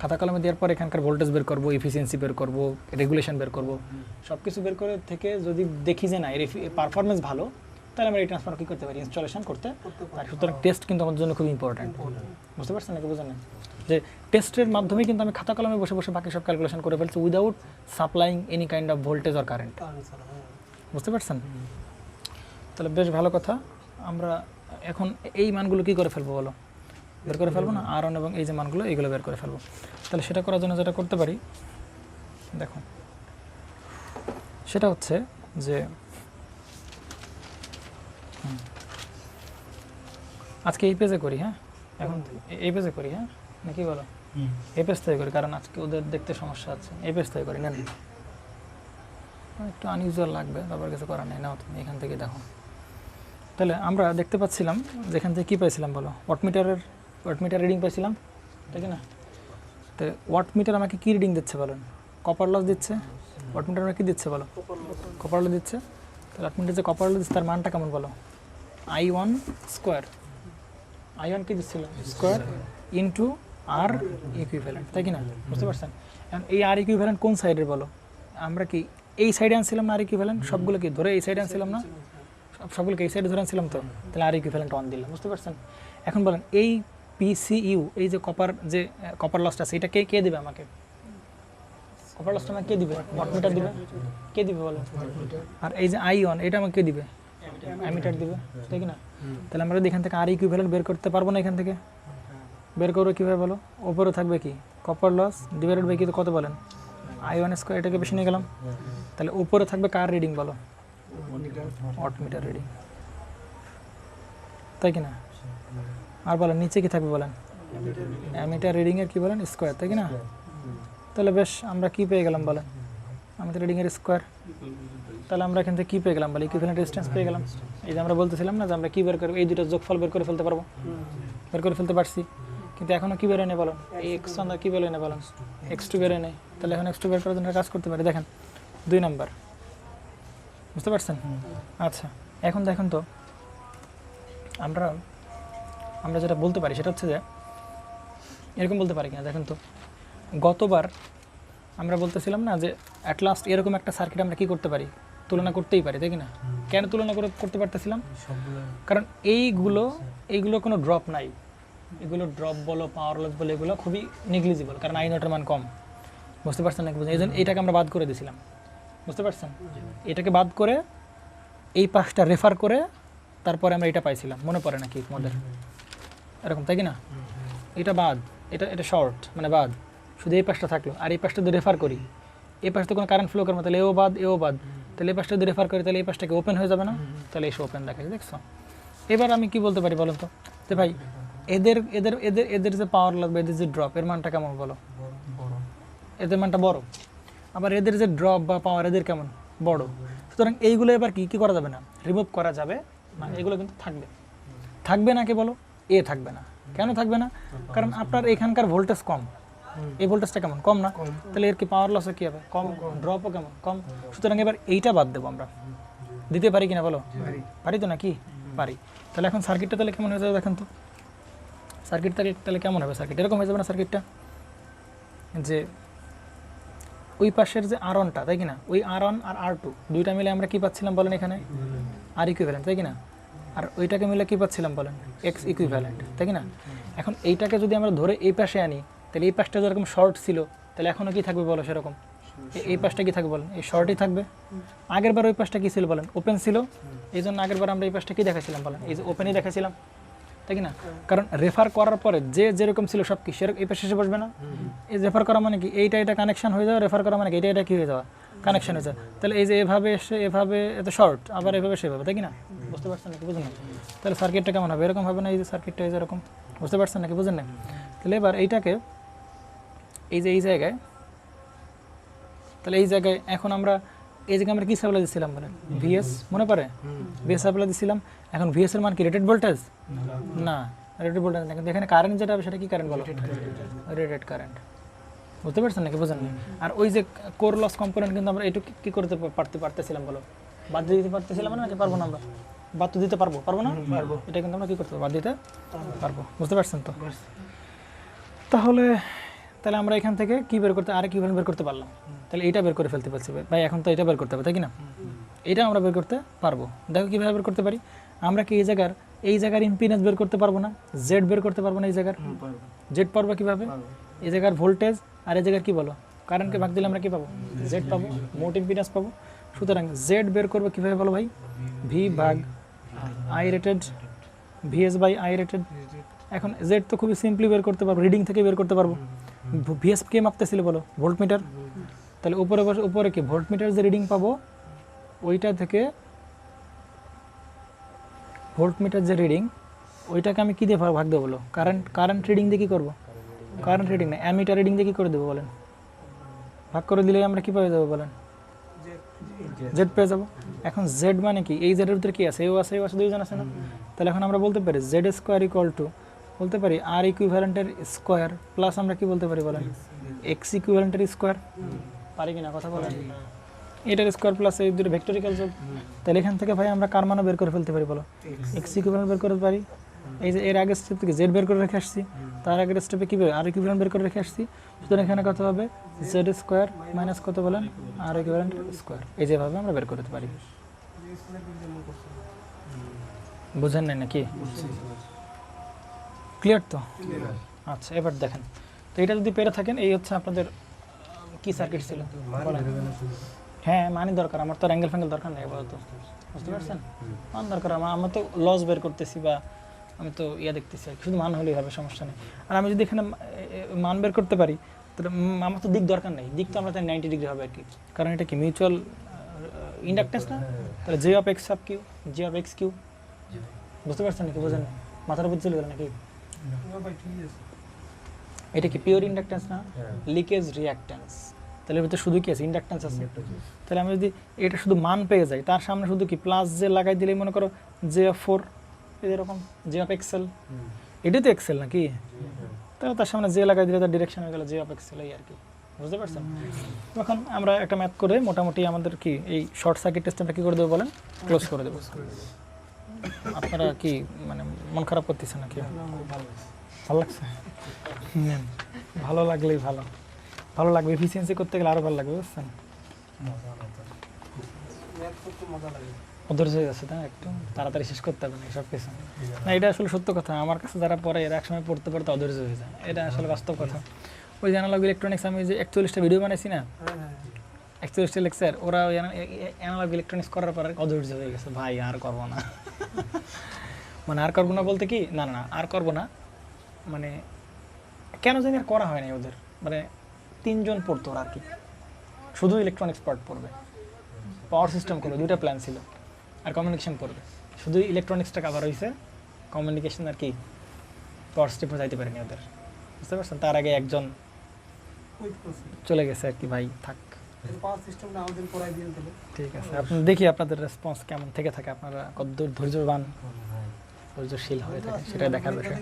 খাতা কলমে দেওয়ার পর এখানকার ভোল্টেজ বের করবো, এফিসিয়েন্সি বের করবো, রেগুলেশন বের করবো, সব কিছু বের করে থেকে যদি দেখি যে না এর পারফরমেন্স ভালো, তাহলে আমরা এই ট্রান্সফার কী করতে পারি, ইনস্টলেশন করতে পারি। সুতরাং টেস্ট কিন্তু আমাদের জন্য খুব ইম্পর্ট্যান্ট। বুঝতে পারছেন নাকি বোঝেন না? যে টেস্টের মাধ্যমে কিন্তু আমি খাতা কলমে বসে বসে বাকি সব ক্যালকুলেশন করে ফেলছি without supplying any kind of voltage or current. বুঝতে পারছেন? তাহলে বেশ ভালো কথা। আমরা এখন এই মানগুলো কী করে ফেলবো বলো, বের করে ফেলবো না? আর এবং এই যে মানগুলো এইগুলো বের করে ফেলবো। তাহলে সেটা করার জন্য যেটা করতে পারি দেখো, সেটা হচ্ছে যে আজকে এই পেজে করি, হ্যাঁ এখন এই পেজে করি, হ্যাঁ নাকি বলো? এই পেজ থেকে করি, কারণ আজকে ওদের দেখতে সমস্যা আছে। এই পেজ থেকে করি, নেন একটু আনইউজুয়াল লাগবে, তারপর কিছু করার নেই, নাও তুমি এখান থেকে দেখো। তাহলে আমরা দেখতে পাচ্ছিলাম যেখান থেকে কী পাইছিলাম বলো, ওয়াটমিটার রিডিং পাইছিলাম, ঠিক না? তো ওয়াটমিটার আমাকে কী রিডিং দিচ্ছে বলেন? কপার লস দিচ্ছে। ওয়াটমিটার আমাকে কী দিচ্ছে বলো? কপার লস দিচ্ছে। তাহলে ওয়াটমিটার যে কপার লস দিচ্ছে তার মানটা কেমন বলো? I1 square. I1 কী দিচ্ছিল? স্কোয়ার ইন্টু আর ইকুইভ্যালেন্ট, তাই কি না? বুঝতে পারছেন? এখন এই আর ইকুইভ্যালেন্ট কোন সাইডের বলো? আমরা কি এই সাইডে আনছিলাম না আর ইকুইভ্যালেন্ট? সবগুলো কি ধরে এই সাইডে আনছিলাম না? সবগুলোকে এই সাইডে ধরে আনছিলাম তো, তাহলে আর ইকুইভ্যালেন্ট 1 দিলাম। বুঝতে পারছেন? এখন বলেন এই PCU, এই যে কপার লসটা আছে, এটা কে দেবে আমাকে? কপার লসটা আমাকে কে দিবে? ওয়াটমিটার দিবে। কে দিবে বলো? আর এই যে I1 এটা আমাকে কে দিবে? অ্যামিটার দিবে, তাই কি না? তাহলে আমরা যদি এখান থেকে আর ইকুইভ্যালেন্ট বের করতে পারবো না, এখান থেকে বের করবো কীভাবে বলো? ওপরে থাকবে কি কপার লস ডিভাইডেড বাই কি, তো কত বলেন? I1 স্কোয়ার, এটাকে বেশি নিয়ে গেলাম। তাহলে উপরে থাকবে কার রিডিং বলো? ওয়াটমিটার রিডিং, তাই কি না? আর বলেন নিচে কি থাকবে বলেন? অ্যামিটার রিডিংয়ের কি বলেন? স্কোয়ার, তাই কি না? তাহলে বেশ আমরা কি পেয়ে গেলাম বলেন? অ্যামিটার রিডিংয়ের স্কোয়ার। তাহলে আমরা এখান থেকে কী পেয়ে গেলাম বলে? ইকুইভ্যালেন্ট রেজিস্ট্যান্স পেয়ে গেলাম। এই যে আমরা বলতেছিলাম না যে আমরা কী বের করবো, এই দুটো যোগফল বের করে ফেলতে পারবো, বের করে ফেলতে পারছি। কিন্তু এখনও কী বেরোয় নেই বলেন? এই এক্স আমরা কী বেরোয় নেই বলেন? X2 বেরোয় নেই। তাহলে এখন X2 বের করার জন্য কাজ করতে পারি, দেখেন 2 নাম্বার। বুঝতে পারছেন? আচ্ছা এখন দেখেন তো আমরা যেটা বলতে পারি সেটা হচ্ছে যে এরকম বলতে পারি কিনা দেখেন তো। গতবার আমরা বলতেছিলাম না যে অ্যাট লাস্ট এরকম একটা সার্কিট আমরা কী করতে পারি? তুলনা করতেই পারি, তাই কি না? কেন তুলনা করতে পারতেছিলাম? কারণ এইগুলো কোনো ড্রপ নাই। এগুলো ড্রপ বলো, পাওয়ার লস বলো, এগুলো খুবই নেগলিজিবল, কারণ I0 এর মান কম। বুঝতে পারছেন নাকি? বুঝলেন? এই জন্য এইটাকে আমরা বাদ করে দিয়েছিলাম। বুঝতে পারছেন? এটাকে বাদ করে এই পাশটা রেফার করে তারপরে আমরা এটা পাইছিলাম, মনে পড়ে নাকি তোমাদের? এরকম, তাই কি না? এটা বাদ, এটা শর্ট মানে বাদ, শুধু এই পাশটা থাকলো। আর এই পাশটা যদি রেফার করি, এই পাশটা কোনো কারেন্ট ফ্লো করবো, তাহলে এও বাদ। তাহলে এই পাশটা যদি রেফার করি তাহলে এই পাশটাকে ওপেন হয়ে যাবে না? তাহলে এসে ওপেন দেখাচ্ছে, দেখছো? এবার আমি কি বলতে পারি বলেন তো, যে ভাই এদের যে পাওয়ার লাগবে, এদের যে ড্রপ, এর মানটা কেমন বলো? এদের মানটা বড়। আবার এদের যে ড্রপ বা পাওয়ার, এদের কেমন? বড়। সুতরাং এইগুলো এবার কি করা যাবে না? রিমুভ করা যাবে না। এগুলো কিন্তু থাকবে না, কে বলো? এ থাকবে না। কেন থাকবে না? কারণ আপনার এখানকার ভোল্টেজ কম, এই ভোল্টেজটা কেমন? কম না? তাহলে এর কি পাওয়ার লসে কী হবে? কম। ড্রপও কেমন? কম। সুতরাং এবার এইটা বাদ দেবো আমরা। দিতে পারি কিনা বলো? পারি তো নাকি? পারি। তাহলে এখন সার্কিটটা তাহলে কেমন হয়ে যাবে দেখেন তো। সার্কিটটা তাহলে কেমন হবে? সার্কিট এরকম হয়ে যাবে না সার্কিটটা, যে ওই পাশের যে R1টা, তাই কি না? ওই R1 আর R2 দুইটা মিলে আমরা কি পাচ্ছিলাম বলেন? এখানে আর ইকুইভ্যালেন্ট, তাই কি না? আর ওইটাকে মিলে কি পাচ্ছিলাম বলেন? এক্স ইকুইভ্যালেন্ট, তাই কি না? এখন এইটাকে যদি আমরা ধরে এই পাশে আনি, তাহলে এই পাশটা যেরকম শর্ট ছিল, তাহলে এখনও কি থাকবে বলো? সেরকম এই পাশটা কি থাকবে বলেন? এই শর্টই থাকবে। আগের বার ওই পাশটা কী ছিল বলেন? ওপেন ছিল। এই জন্য আগের বার আমরা এই পাশটা কী দেখাছিলাম বলেন? এই যে ওপেনই দেখাছিলাম, তাই কি না? কারণ রেফার করার পরে যেরকম ছিল সব কি সেরকম এই পাশে এসে বসবে না? এই রেফার করা মানে কি? এটা কানেকশন হয়ে যাওয়া। রেফার করা মানে কি? এটা কী হয়ে যাওয়া? কানেকশন হয়ে যাওয়া। তাহলে এই যে এভাবে এসে এভাবে এত শর্ট, আবার এভাবে সেভাবে, তাই কি না? বুঝতে পারছেন নাকি? বুঝুন না? তাহলে সার্কিটটা কেমন হবে? এরকম হবে না? এই যে সার্কিটটা এই যেরকম, বুঝতে পারছেন নাকি? বুঝেন না? তাহলে এবার এইটাকে এই জায়গায়, তাহলে এই জায়গায় এখন আমরা এই জায়গায় আমরা কী সাপ্লাই দিচ্ছিলাম বলেন? VS, মনে পড়ে? VS সাপ্লাই দিচ্ছিলাম। এখন VS এর মান কি রেটেড ভোল্টেজ? না, রেটেড ভোল্টেজ না। কিন্তু এখানে কারেন্ট যেটা হবে সেটা কি কারেন্ট বলো? Rated current. বুঝতে পারছেন নাকি? বুঝেন না? আর ওই যে কোর লস কম্পোনেন্ট কিন্তু আমরা এইটুকু কী করতে পারতেছিলাম বলো? বাদ দিতে পারতেছিলাম না, নাকি পারবো না আমরা? বাদ তো দিতে পারবো না এটা কিন্তু আমরা কি করতে পারবো বাদ দিতে পারবো বুঝতে পারছেন তো তাহলে আমরা এখান থেকে কি বের করতে আর ইকুইভ্যালেন্ট বের করতে পারলাম তাহলে এটা বের করে ফেলতে পারছি ভাই এখন তো এটা বের করতে হবে তাই কি না এটা আমরা বের করতে পারবো দেখো কীভাবে বের করতে পারি আমরা কি এই জায়গার ইম্পিডেন্স বের করতে পারবো না জেড বের করতে পারবো না এই জায়গার জেড পারবো কীভাবে এই জায়গার ভোল্টেজ আর এই জায়গার কী বলো কারেন্টকে ভাগ দিলে আমরা কী পাবো জেড পাবো মোট ইম্পিডেন্স পাবো সুতরাং জেড বের করবো কীভাবে বলো ভাই ভি ভাগ I rated VS by I rated এখন জেড তো খুবই সিম্পলি বের করতে পারবো রিডিং থেকে বের করতে পারবো ভিএস কে মাপতেছিল বলো ভোল্টমিটার তাহলে উপরে কি ভোল্টমিটার যে রিডিং পাবো ওইটা থেকে ভোল্টমিটার যে রিডিং ওইটাকে আমি কী দিয়ে ভাগ দেবো বলো কারেন্ট রিডিং দিয়ে কী করবো কারেন্ট রিডিং না অ্যামিটার রিডিং দিয়ে কী করে দেবো বলেন ভাগ করে দিলে আমরা কী পেয়ে যাবো বলেন জেড পেয়ে যাবো এখন জেড মানে কি এই জেডের ভিতরে কী আছে এও আছে দুইজন আছে না তাহলে এখন আমরা বলতে পারি জেড স্কোয়ার ইকুয়াল টু বলতে পারি আর ইকুইভ্যালেন্টের স্কোয়ার প্লাস আমরা কি বলতে পারি বলেন এক্স ইকুইভ্যালেন্টের স্কোয়ার পারি কি না কথা বলেন এটার স্কোয়ার প্লাস এই দুটো ভেক্টরিক্যাল যোগ তাহলে এখান থেকে ভাই আমরা কার মানও বের করে ফেলতে পারি বলো এক্স ইকুইভ্যালেন্ট বের করতে পারি এই যে এর আগের স্টেপ থেকে জেড বের করে রেখে আসছি তার আগের স্টেপে কী আর ইকুইভ্যালেন্ট বের করে রেখে আসছি সুতরাং এখানে কত হবে জেড স্কোয়ার মাইনাস কত বলেন আর ইকুইভ্যালেন্ট স্কোয়ার এই যেভাবে আমরা বের করতে পারি বুঝেন নাই নাকি ক্লিয়ার তো আচ্ছা এবার দেখেন তো এটা যদি পেরে থাকেন এই হচ্ছে আপনাদের কি সার্কিট ছিল হ্যাঁ মানে দরকার আমার তো অ্যাঙ্গেল ফ্যাঙ্গেল দরকার নেই বলতো বুঝতে পারছেন মান দরকার আমার তো লস বের করতেছি বা আমি তো দেখতেছি শুধু মান হলেই হবে সমস্যা নেই আর আমি যদি এখানে মান বের করতে পারি তাহলে আমার তো দিক দরকার নেই দিক তো আমরা তাই 90 ডিগ্রি হবে আর কি কারণ এটা কি মিউচুয়াল ইন্ডাকটেন্স না তাহলে J of X sub Q J of X Q বুঝতে পারছেন নাকি বোঝেন মাথার উপর চলে গেল নাকি এটা কি পিওর ইন্ডাকটেন্স না লিকেজ রিঅ্যাকট্যান্স তাহলে এর ভিতরে শুধু কি আছে ইন্ডাকটেন্স আছে তাহলে আমি যদি এটা শুধু মান পেয়ে যাই তার সামনে শুধু কি প্লাস জে লাগাই দিলেই মনে করো জে অফ 4 এরকম জে অফ এক্সেল এটাই তো এক্সেল নাকি তাহলে তার সামনে জে লাগাই দিলে তার ডিরেকশন হয়ে গেল জে অফ এক্সেল এই আর কি বুঝতে পারছেন তখন আমরা একটা ম্যাথ করে মোটামুটি আমাদের কি এই শর্ট সার্কিট টেস্টটা কি করে দেবো বলেন ক্লোজ করে দেবো আপনারা কি মানে মন খারাপ করতেছেন নাকি ভালো লাগছে ভালো লাগলেই ভালো লাগবে এফিসিয়েন্সি করতে গেলে আরও ভালো লাগবে বুঝছেন অধৈর্য হয়ে যাচ্ছে তাই একটু তাড়াতাড়ি শেষ করতে হবে না সব কিছু না এটা আসলে সত্য কথা আমার কাছে যারা পড়ে এরা একসময় পড়তে পড়তে অধৈর্য হয়ে যায় এটা আসলে বাস্তব কথা ওই যে অ্যানালগ ইলেকট্রনিক্স আমি যে 41টা ভিডিও বানাইছি না 41টা লেকচার ওরা ওই অ্যানালগ ইলেকট্রনিক্স করার পর অধৈর্য হয়ে গেছে ভাই আর করবো না মানে আর করবো না বলতে কি না আর করবো না মানে কেন জানি আর করা হয় না ওদের মানে 3 জন পড়তো আর কি শুধু ইলেকট্রনিক্স পার্ট পড়বে পাওয়ার সিস্টেম করবে 2টা প্ল্যান ছিল আর কমিউনিকেশন করবে শুধু ইলেকট্রনিক্সটা কভার হয়েছে কমিউনিকেশন আর কি পাওয়ার সিস্টেমে যাইতে পারেনি ওদের বুঝতে পারছেন তার আগে একজন চলে গেছে আর কি ভাই থাক ঠিক আছে আপনি দেখি আপনাদের রেসপন্স কেমন থেকে থাকে আপনারা কতদূর ধৈর্যবান ধৈর্যশীল হয়ে থাকে সেটা দেখার বিষয়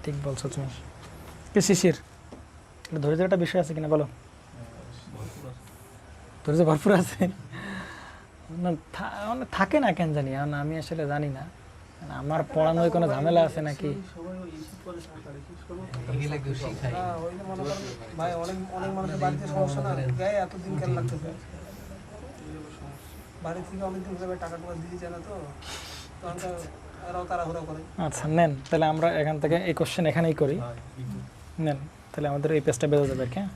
ঠিক বলছো তুমি কি শিশির ধৈর্যের একটা বিষয় আছে কিনা বলো ধৈর্য ভরপুর আছে না থাকে না কেন জানি আমি আসলে জানি না আমার পড়ানোর কোনো ঝামেলা আছে নাকি আচ্ছা নেন তাহলে আমরা এখান থেকে এই কোশ্চেন এখানেই করি নেন তাহলে আমাদের এই পেজটা বেরো যাবে হ্যাঁ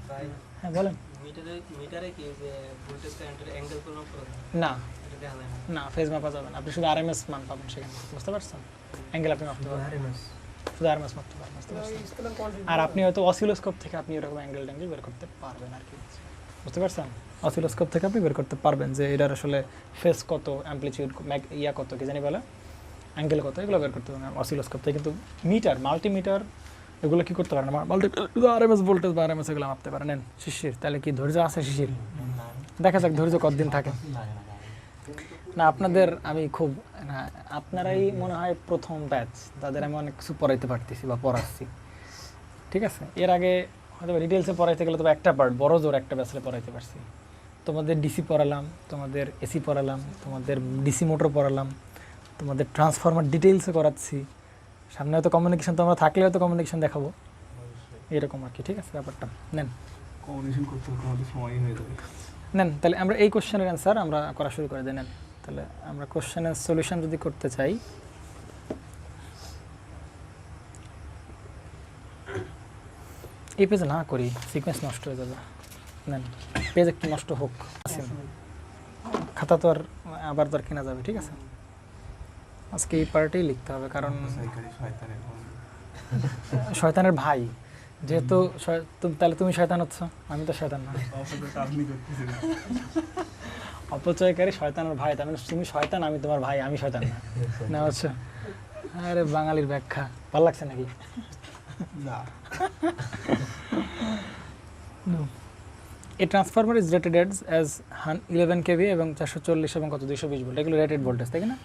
হ্যাঁ বলেন না না ফেজ মাপা যাবে না আপনি শুধু আরএমএস মান পাবেন সেখানে বুঝতে পারছেন অ্যাঙ্গেল আপনি মাপতে পারবেন শুধু আরএমএস মাপতে পারবেন বুঝতে পারছেন আর আপনি হয়তো অসিলোস্কোপ থেকে আপনি এরকম অ্যাঙ্গেল বের করতে পারবেন আর কি বুঝতে পারছেন অসিলোস্কোপ থেকে আপনি বের করতে পারবেন যে এটার আসলে ফেজ কত অ্যাম্পলিটিউড কত কি জানি বলে অ্যাঙ্গেল কত এগুলো বের করতে পারবেন অসিলোস্কোপ থেকে কিন্তু মাল্টিমিটার এগুলো কি করতে পারেন আরএমএস ভোল্টেজ বা আরএমএস এগুলো মাপতে পারেন নেন শিশির তাহলে কি ধৈর্য আছে শিশির দেখা যাক ধৈর্য কতদিন থাকে না আপনাদের আমি খুব না আপনারাই মনে হয় প্রথম ব্যাচ যাদের আমি অনেক কিছু পড়াইতে পারতেছি বা পড়াচ্ছি ঠিক আছে এর আগে হয়তো ডিটেলসে পড়াইতে গেলে তবে একটা পার্ট বড় জোর একটা ব্যাচে পড়াইতে পারছি তোমাদের ডিসি পড়ালাম, তোমাদের এসি পড়ালাম, তোমাদের ডিসি মোটর পড়ালাম, তোমাদের ট্রান্সফরমার ডিটেইলসে করাচ্ছি, সামনে হয়তো কমিউনিকেশন তোমরা থাকলে হয়তো কমিউনিকেশন দেখাবো, এরকম আর কি। ঠিক আছে ব্যাপারটা নেন কমিউনিকেশন করতে করতে আমাদের সময়ই হয়ে যাবে। নেন। তাহলে আমরা এই কোশ্চেনের অ্যান্সার আমরা করা শুরু করে দিই। নেন তাহলে আমরা কোশ্চেনের সলিউশন যদি করতে চাই, এই পেজ না করি, সিকোয়েন্স নষ্ট হয়ে যাবে। নেন পেজ একটু নষ্ট হোক, খাতা তো আর আবার তো আর কেনা যাবে। ঠিক আছে, আজকে এই পার্টেই লিখতে হবে, কারণ সরকারি শয়তানের বন্ধু। শয়তানের ভাই যেহেতু তাহলে তুমি শয়তান হচ্ছ, আমি তো শয়তান না। অপরাধটা আপনি করতেছেন। অপচয়কারী শয়তানের ভাই, তার মানে তুমি শয়তান, আমি তোমার ভাই, আমি শয়তান না। না হচ্ছে, আরে বাঙালির ব্যাখ্যা ভালো লাগছে নাকি? না, a transformer is rated as 11 KV এবং 440 এবং কত 220 ভোল্ট, এগুলো রেটেড ভোল্টেজ, তাই না?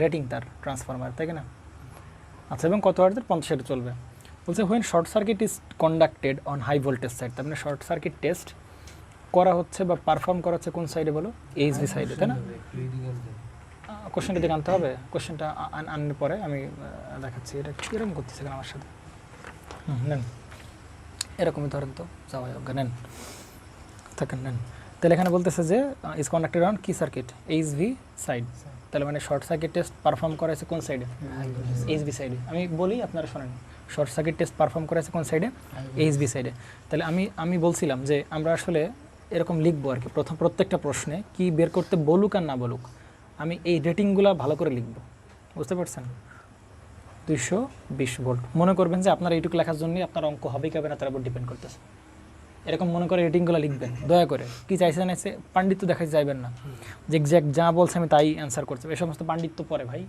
রেটিং তার ট্রান্সফরমার, তাই না? আচ্ছা, এবং কত ওয়াটের? 50 চলবে। বলছে when short circuit is conducted on high voltage side, তার মানে শর্ট সার্কিট টেস্ট করা হচ্ছে বা পারফর্ম করা হচ্ছে কোন সাইডে বলো? এইচভি সাইডে, তাই না? কোশ্চেনটা দিকে আনতে হবে, কোশ্চেনটা আনলে পরে আমি দেখাচ্ছি। এটা কীরকম করতেছে কেন আমার সাথে? নেন এরকমই ধরেন তো, যাওয়া হোক, নেন থাকেন, নেন। তাহলে এখানে বলতেছে যে ইজ কন্ডাক্টেড অন কি সার্কিট? এইচভি সাইড। তাহলে মানে শর্ট সার্কিট টেস্ট পারফর্ম করা হয়েছে কোন সাইডে? এইচভি সাইডে। আমি বলি আপনারা শোনেন, শর্ট সার্কিট টেস্ট পারফর্ম করা হয়েছে কোন সাইডে? এইচভি সাইডে। তাহলে আমি বলছিলাম যে আমরা আসলে এরকম লিখবো আর কি, প্রত্যেকটা প্রশ্নে কি বের করতে বলুক আর না বলুক, আমি এই রেটিংগুলো ভালো করে লিখব, বুঝতে পারছেন? 220 ভোল্ট মনে করবেন যে আপনার এইটুকু লেখার জন্যই আপনার অঙ্ক হবে কি হবে না তার উপর ডিপেন্ড করতেছে। এরকম মনে করে রেটিংগুলো লিখবেন দয়া করে। কি চাইছে না পাণ্ডিত্য দেখাতে যাইবেন না, যে এক্স্যাক্ট যা বলছে আমি তাই অ্যান্সার করতে। এই সমস্ত পাণ্ডিত্য পরে ভাই,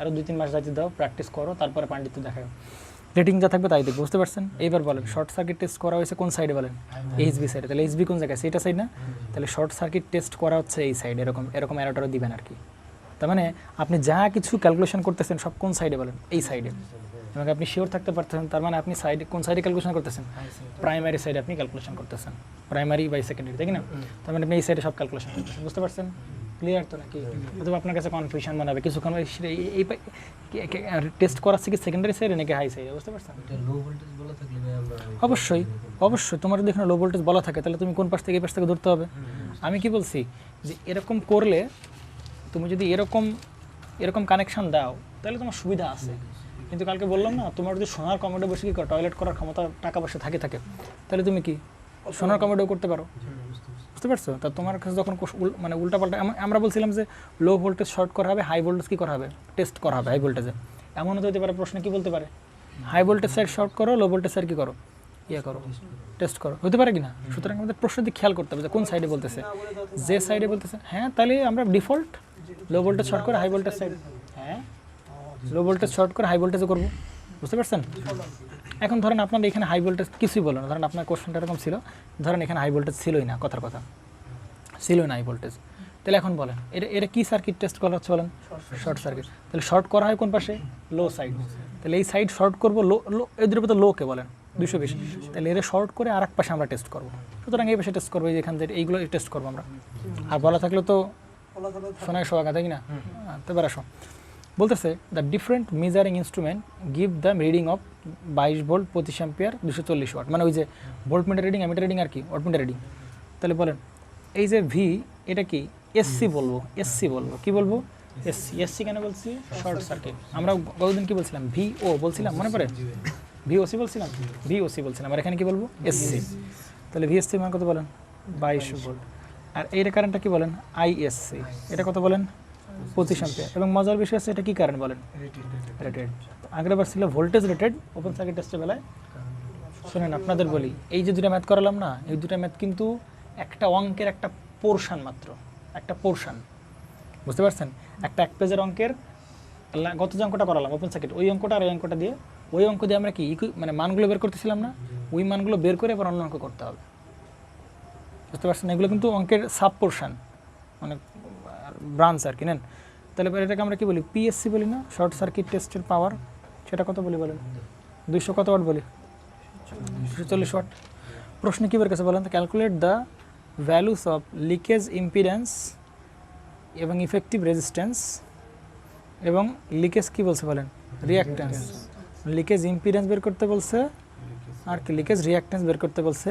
আরও 2-3 মাস যাইতে দাও, প্র্যাকটিস করো, তারপরে পাণ্ডিত্য দেখাও। রেটিং যা থাকবে তাই দেখবে, বুঝতে পারছেন? এইবার বলেন শর্ট সার্কিট টেস্ট করা হয়েছে কোন সাইডে বলেন? এইচবি সাইডে। তাহলে এইচবি কোন জায়গায়? সেইটা সাইড না? তাহলে শর্ট সার্কিট টেস্ট করা হচ্ছে এই সাইড, এরকম অ্যারোটারও দিবেন আর কি। তার মানে আপনি যা কিছু ক্যালকুলেশন করতেছেন সব কোন সাইডে বলেন? এই সাইডে। এবং আপনি শিওর থাকতে পারতেছেন, তার মানে আপনি সাইডে কোন সাইডে ক্যালকুলেশন করতেছেন? প্রাইমারি সাইডে আপনি ক্যালকুলেশন করতেছেন, প্রাইমারি বাই সেকেন্ডারি, তাই না? তার মানে আপনি এই সাইডে সব ক্যালকুলেশন করতেছেন, বুঝতে পারছেন? ক্লিয়ার তো নাকি? অথবা আপনার কাছে কনফিউশন বানাবে কিছুক্ষণ, এই টেস্ট করাচ্ছে কি সেকেন্ডারি সাইডে নাকি হাই সাইডে, বুঝতে পারছেন? অবশ্যই অবশ্যই, তোমার যদি এখানে লো ভোল্টেজ বলা থাকে তাহলে তুমি কোন পাশ থেকে এই পাশ থেকে ধরতে হবে। আমি কি বলছি যে এরকম করলে তুমি যদি এরকম কানেকশন দাও তাহলে তোমার সুবিধা আছে। কিন্তু কালকে বললাম না, তোমার যদি সোনার কমোডে বসে কি টয়লেট করার ক্ষমতা টাকা পয়সা থাকে তাহলে তুমি কি সোনার কমোডেও করতে পারো, বুঝতে পারছো? তা তোমার কাছে যখন মানে উল্টাপাল্টা, আমরা বলছিলাম যে লো ভোল্টেজ শর্ট করা হবে, হাই ভোল্টেজ কী করা হবে? টেস্ট করা হবে হাই ভোল্টেজে। এমনও তো হতে পারে প্রশ্নে কি বলতে পারে, হাই ভোল্টেজ সাইড শর্ট করো, লো ভোল্টেজ সাইড কী করো? করো, টেস্ট করো, হতে পারে কি না? সুতরাং আমাদের প্রশ্ন দিয়ে খেয়াল করতে হবে যে কোন সাইডে বলতেছে, যে সাইডে বলতেছে। হ্যাঁ, তাহলে আমরা ডিফল্ট লো ভোল্টেজ শর্ট করে হাই ভোল্টেজ সাইড, হ্যাঁ লো ভোল্টেজ শর্ট করে হাই ভোল্টেজে করবো, বুঝতে পারছেন? এখন ধরেন আপনার এখানে হাই ভোল্টেজ কিছুই বলো না, ধরেন আপনার কোশ্চেনটা এরকম ছিল, ধরেন এখানে হাই ভোল্টেজ ছিলই না, কথার কথা ছিলই না হাই ভোল্টেজ। তাহলে এখন বলেন এটা কি সার্কিট টেস্ট করা হচ্ছে বলেন? Short circuit. তাহলে শর্ট করা হয় কোন পাশে? লো সাইড। তাহলে এই সাইড শর্ট করবো, এদের উপর তো লোকে বলেন 220, তাহলে এর শর্ট করে আর এক পাশে আমরা টেস্ট করবো। সুতরাং এই পাশে টেস্ট করবো, এখান থেকে এইগুলো টেস্ট করবো আমরা। আর বলা থাকলে তো শোনায় সোয়াগা, তাই না? তো এবার আসো, বলতেছে the different measuring instrument give the reading of 22 volt 25 ampere 240 watt, মানে ওই যে volt meter reading, ammeter reading আর কি ওয়াট মিটার রিডিং। তাহলে বলেন এই যে ভি, এটা কি এসসি বলবো? এসসি বলবো, কি বলবো? এসসি। এসসি কেন বলছি? Short circuit. আমরা গতদিন কি বলছিলাম? ভিও বলছিলাম, মনে পড়ে? ভিওসি বলছিলাম, ভিওসি বলছিলাম। আর এখানে কি বলবো? এসসি। তাহলে ভিএসসি মান কত বলেন? 22 ভোল্ট। আর এইটা কারেন্টটা কি বলেন? আইএসসি। এটা কত বলেন? 25 অ্যাম্পিয়ার। এবং মজার বিষয় আছে, এটা কি কারেন্ট বলেন? রেটেড। আগের বার ছিল ভোল্টেজ রেটেড ওপেন সার্কিট টেস্টের বেলায়। শোনেন আপনাদের বলি, এই যে দুটা ম্যাথ করালাম না, এই দুটা ম্যাথ কিন্তু একটা অঙ্কের একটা পোর্শন মাত্র, একটা পোর্শন, বুঝতে পারছেন? এক পেজের অঙ্কের গত যে অঙ্কটা করালাম ওপেন সার্কিট, ওই অঙ্কটা আর এই অঙ্কটা দিয়ে, ওই অঙ্ক দিয়ে আমরা কি মানে মানগুলো বের করতেছিলাম না, ওই মানগুলো বের করে এবার অন্য অঙ্ক করতে হবে, বুঝতে পারছেন? এগুলো কিন্তু অঙ্কের সাব পোর্শন, মানে ব্রাঞ্চ আর কি। নেন তাহলে এটাকে আমরা কি বলি? পিএসসি বলি না? শর্ট সার্কিট টেস্টের পাওয়ার, সেটা কত বলি বলেন? 200 কত ওয়াট বলি? 240 ওয়াট। প্রশ্নে কী বের কাছে বলেন তো? Calculate the values of leakage impedance এবং ইফেক্টিভ রেজিস্ট্যান্স এবং লিকেজ কি বলছে বলেন, রিঅ্যাক্ট্যান্স। লিকেজ ইম্পিডেন্স বের করতে বলছে আর কি লিকেজ রিঅ্যাক্ট্যান্স বের করতে বলছে।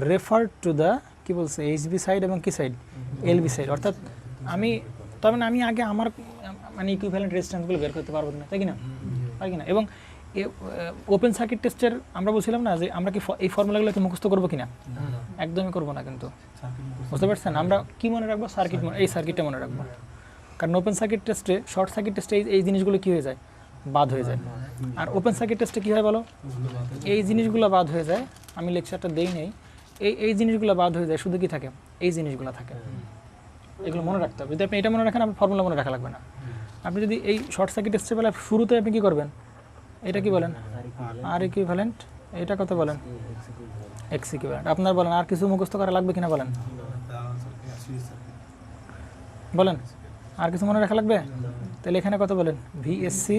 রেফার টু দ্য কি বলছে, এইচবি সাইড এবং কি সাইড, এলবি সাইড। অর্থাৎ আমি আগে আমার মানে ইকুইভ্যালেন্ট রেজিস্ট্যান্সগুলো বের করতে পারবো না, তাই কি না, পারি কি না। এবং ওপেন সার্কিট টেস্টের আমরা বলছিলাম না যে আমরা কি এই ফর্মুলাগুলোকে মুখস্থ করবো কিনা, একদমই করবো না কিন্তু, বুঝতে পারছেন। আমরা কি মনে রাখবো, সার্কিট, এই সার্কিটটা মনে রাখবো। কারণ ওপেন সার্কিট টেস্টে, শর্ট সার্কিট টেস্টে এই জিনিসগুলো কী হয়ে যায়, বাদ হয়ে যায়। আর ওপেন সার্কিট টেস্টে কী হয় বলো, এই জিনিসগুলো বাদ হয়ে যায়। আমি লেকচারটা দেই নেই, এই জিনিসগুলো বাদ হয়ে যায়, শুধু কি থাকে, এই জিনিসগুলো থাকে। এগুলো মনে রাখতে হবে। যদি আপনি এটা মনে রাখেন, আপনার ফর্মুলা মনে রাখা লাগবে না। আপনি যদি এই শর্ট সার্কিট টেস্টের বেলা শুরুতে আপনি কী করবেন, এটা কি বলেন, আর ইকুইভ্যালেন্ট, এটা কত বলেন, এক্স ইকুইভ্যালেন্ট। আপনার বলেন আর কিছু মুখস্থ করা লাগবে কিনা বলেন, বলেন আর কিছু মনে রাখা লাগবে। তাহলে এখানে কত বলেন, ভিএসসি,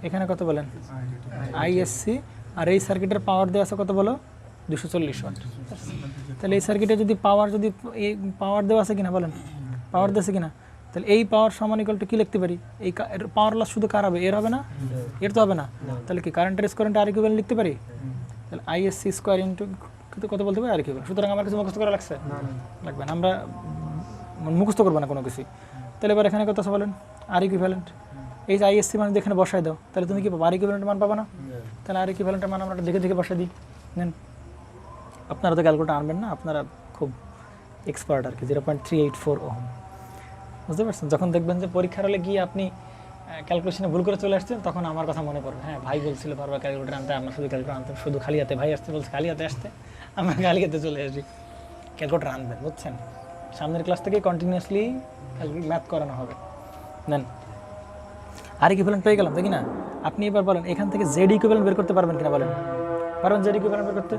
এখানে কত বলেন, আইএসসি। আর এই সার্কিটের পাওয়ার দেওয়া আছে কত বলো, 240 ওয়াট। তাহলে এই সার্কিটে যদি এই পাওয়ার দেওয়া আছে কিনা বলেন, পাওয়ার দেওয়া আছে কিনা, তাহলে এই পাওয়ার সমান ইকুয়াল টু কী লিখতে পারি, এই পাওয়ার লস শুধু কার হবে, এর হবে না, এর তো হবে না। তাহলে কি কারেন্টের কারেন্ট আর ইকুইভ্যালেন্ট লিখতে পারি। তাহলে আইএসসি স্কোয়ার ইন্টু কত বলতে পারি, আর ইকুইভ্যালেন্ট। সুতরাং আমার কিছু মুখস্থ করা লাগছে, লাগবে না, আমরা মুখস্থ করবো না কোনো কিছু। তাহলে এবার এখানে কত আছে বলেন, আর ইকুইভ্যালেন্ট। এই যে আইএসসি মান এখানে বসাই দাও, তাহলে তুমি কি পাবো, আর ইকুইভ্যালেন্টের মান পাবা না। তাহলে আর ইকুইভ্যালেন্টের মান আমরা দেখে বসাই দিই, নেন। আপনারা তো ক্যালকুলেটার আনবেন না, আপনারা খুব এক্সপার্ট আর কি। 0.384 ওহম, বুঝতে পারছেন। যখন দেখবেন যে পরীক্ষার হলে গিয়ে আপনি ক্যালকুলেশনে ভুল করে চলে আসছেন, তখন আমার কথা মনে পড়বে, হ্যাঁ ভাই বলছিল বারবার ক্যালকুলেটার আনতে, আমরা শুধু ক্যালকুলেটার আনতাম, শুধু খালি হাতে, ভাই আসতে বলছে খালি হাতে আসতে, আমরা খালি হাতে চলে আসি। ক্যালকুলেটার আনবেন, বুঝছেন। সামনের ক্লাস থেকে কন্টিনিউয়াসলি ম্যাথ করানো হবে। নেন, আর ইকুইভ্যালেন্ট পেয়ে গেলাম, তাই না। আপনি এবার বলেন এখান থেকে জেড ইকুইভ্যালেন্ট বের করতে পারবেন কিনা বলেন, পারবেন জেড ইকুইভ্যালেন্ট বের করতে।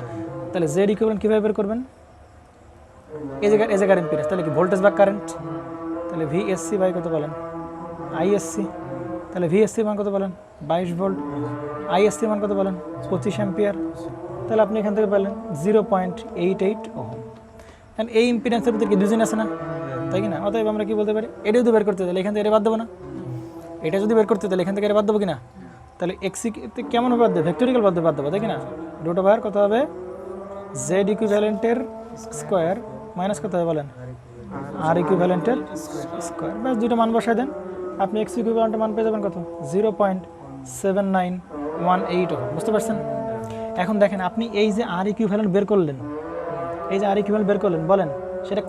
তাহলে জেড ইকুইভ্যালেন্ট কীভাবে বের করবেন, এই জায়গার ইম্পিডেন্স, তাহলে কি ভোল্টেজ বা কারেন্ট। তাহলে ভিএসসি বাই কত বলেন, আইএসসি। তাহলে ভিএসসি মান কত বলেন, 22 ভোল্ট। আইএসসি মান কত বলেন, 25 অ্যাম্পিয়ার। তাহলে আপনি এখান থেকে পেলেন 0.88 ওহম। কারণ এই ইম্পিডেন্সের ভিতরে কি দুজন আছে না, তাই কি না। অতএব আমরা কি বলতে পারি, এটা যদি বের করতে তাহলে এখান থেকে এটা বাদ দেবো না, এটা যদি বের করতে তাহলে এখান থেকে এটা বাদ দেবো কিনা। তাহলে এক্সি কেমন বাদ দেবে, ভেক্টরিক্যাল বাদ দেবো, তাই কি না। রুট ওভার কত হবে, জেড ইকুইভ্যালেন্টের স্কোয়ার মাইনাস কত হবে বলেন, আর ইকুইভ্যালেন্টের স্কোয়ার। ব্যাস দুটো মান বসায় দেন, আপনি এক্স ইকুইভ্যালেন্টের মান পেয়ে যাবেন কত, 0.7918 ওহম, বুঝতে পারছেন। এখন দেখেন আপনি এই যে আর ইকুইভ্যালেন্ট বের করলেন, এই যে আর ইকুইভ্যালেন্ট বের করলেন, বলেন সেটা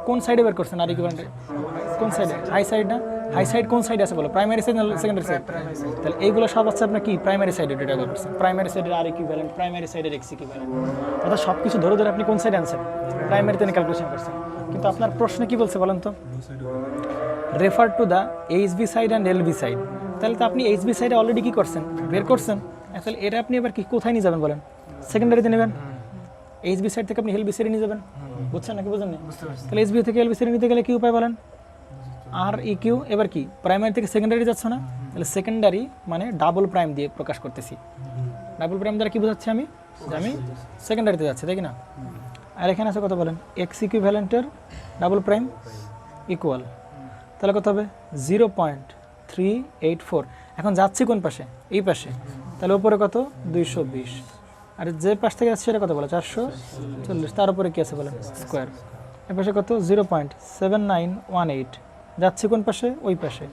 কোন সাইডে বের করছেন, আর ইকুইভ্যালেন্ট কোন সাইডে, হাই সাইড না, হাই সাইড কোন সাইডে আছে বলো, প্রাইমারি সাইড না সেকেন্ডারি সাইড। তাহলে এইগুলো সব আছে আপনার কি প্রাইমারি সাইডে ডেটা বের করছেন, প্রাইমারি সাইডের আর ইকুইভ্যালেন্ট, প্রাইমারি সাইডের এক্স ইকুইভ্যালেন্ট। অর্থাৎ সব কিছু ধরে আপনি কোন সাইডে আনছেন, প্রাইমারিতে ক্যালকুলেশন করছেন। কিন্তু আপনার প্রশ্নে কি বলছে বলেন তো, refer to the HB side and LB side. তাহলে তো আপনি এইচবি সাইডে অলরেডি কি করছেন, বের করছেন। আসলে এটা আপনি এবার কি কোথায় নিয়ে যাবেন বলেন, সেকেন্ডারিতে নেবেন। এইচবি সাইড থেকে আপনি এলবি সাইডে নিয়ে যাবেন, বুঝছেন নাকি বুঝেন না। তাহলে এইচবি থেকে এলবি সাইডে নিতে গেলে কি উপায় বলেন, আর ই কিউ। এবার কি প্রাইমারি থেকে সেকেন্ডারি যাচ্ছে না, তাহলে সেকেন্ডারি মানে ডাবল প্রাইম দিয়ে প্রকাশ করতেছি। ডাবল প্রাইম দ্বারা কি বোঝাচ্ছি আমি, যে আমি সেকেন্ডারিতে যাচ্ছি, তাই কি না। আর এখানে আছে কত বলেন, এক্স ইকুইভ্যালেন্টের ডাবল প্রাইম ইকুয়াল, তাহলে কত হবে 0.384। এখন যাচ্ছি কোন পাশে, এই পাশে, তাহলে উপরে কত 220, আর যে পাশ থেকে যাচ্ছে সেটা কত বলে 440, তার উপরে কি আছে বলেন স্কোয়ার। এর পাশে কত 0.7918, যাচ্ছি কোন পাশে, ওই পাশে।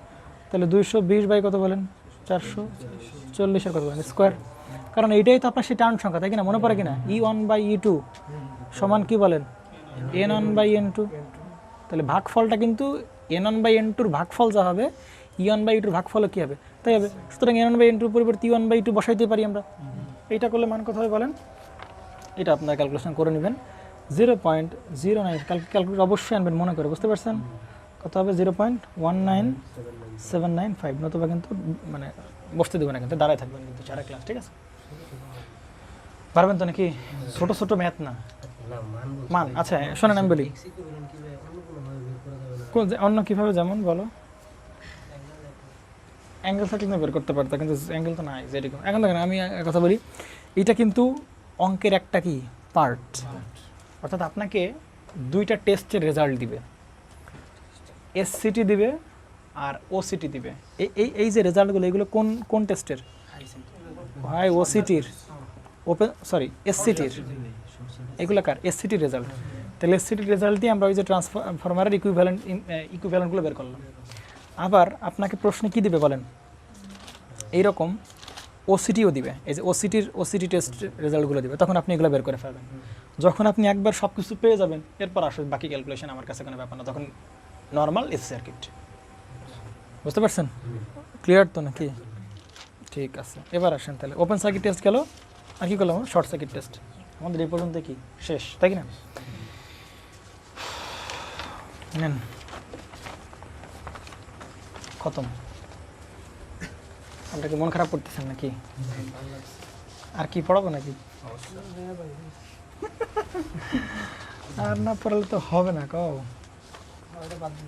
তাহলে 220 বাই কত বলেন 440 কত বলেন স্কোয়ার। কারণ এইটাই তো আপনার সেই টার্ন সংখ্যা, তাই কিনা, মনে পড়ে কিনা, E1/E2 সমান কি বলেন N1/N2। তাহলে ভাগফলটা কিন্তু N1/N2 ভাগফল যা হবে E1/E2 ভাগফলও কী হবে তাই হবে। সুতরাং N1/N2 পরিবর্তে E1/E2 বসাইতে পারি আমরা। এইটা করলে মান কত হবে বলেন, এটা আপনার ক্যালকুলেশন করে নেবেন। 0.09 ক্যালকুলেটর অবশ্যই আনবেন মনে করে, বুঝতে পারছেন কত হবে 0.19795, নতুবা কিন্তু মানে বসতে দেবেন না, কিন্তু দাঁড়ায় থাকবেন কিন্তু সারা ক্লাস, ঠিক আছে। পারবেন তো নাকি, ছোট ছোট ম্যাথ না মান। আচ্ছা শোনেন আমি বলি, অন্য কীভাবে, যেমন বলো অ্যাঙ্গেল থাকলে না বের করতে পারতো, কিন্তু অ্যাঙ্গেল তো নাই যেরকম। এখন দেখেন আমি কথা বলি, এটা কিন্তু অঙ্কের একটা কি পার্ট, অর্থাৎ আপনাকে দুইটা টেস্টের রেজাল্ট দিবে, এসসিটি দিবে আর ওসিটি দিবে। এই যে রেজাল্টগুলো এগুলো কোন কোন টেস্টের? ভাই ওসিটির, ওপেন সরি এসসিটির, এগুলো কার? এসসিটির রেজাল্ট। তাহলে এসসিটির রেজাল্ট দিয়ে আমরা ওই যে ট্রান্সফরমারের ইকুইভ্যালেন্টগুলো বের করলাম। আবার আপনাকে প্রশ্নে কি দিবে বলেন? এইরকম ওসিটিও দিবে, এই যে ওসিটি টেস্ট রেজাল্টগুলো দিবে, তখন আপনি এগুলো বের করে ফেলবেন। যখন আপনি একবার সব কিছু পেয়ে যাবেন, এরপর আসলে বাকি ক্যালকুলেশন আমার কাছে কোনো ব্যাপার না, তখন নর্মাল এসি সার্কিট। বুঝতে পারছেন? ক্লিয়ার তো নাকি? ঠিক আছে, এবার আসেন তাহলে ওপেন সার্কিট টেস্ট গেল, আর কি করলাম? Short circuit test. আমাদের এই পর্যন্ত কি শেষ, তাই কি না? নেন, খতম। আপনারা কি মন খারাপ করতেছেন নাকি? আর কি পড়াবো নাকি? আর না পড়ালে তো হবে না, কও। বাদ দিন।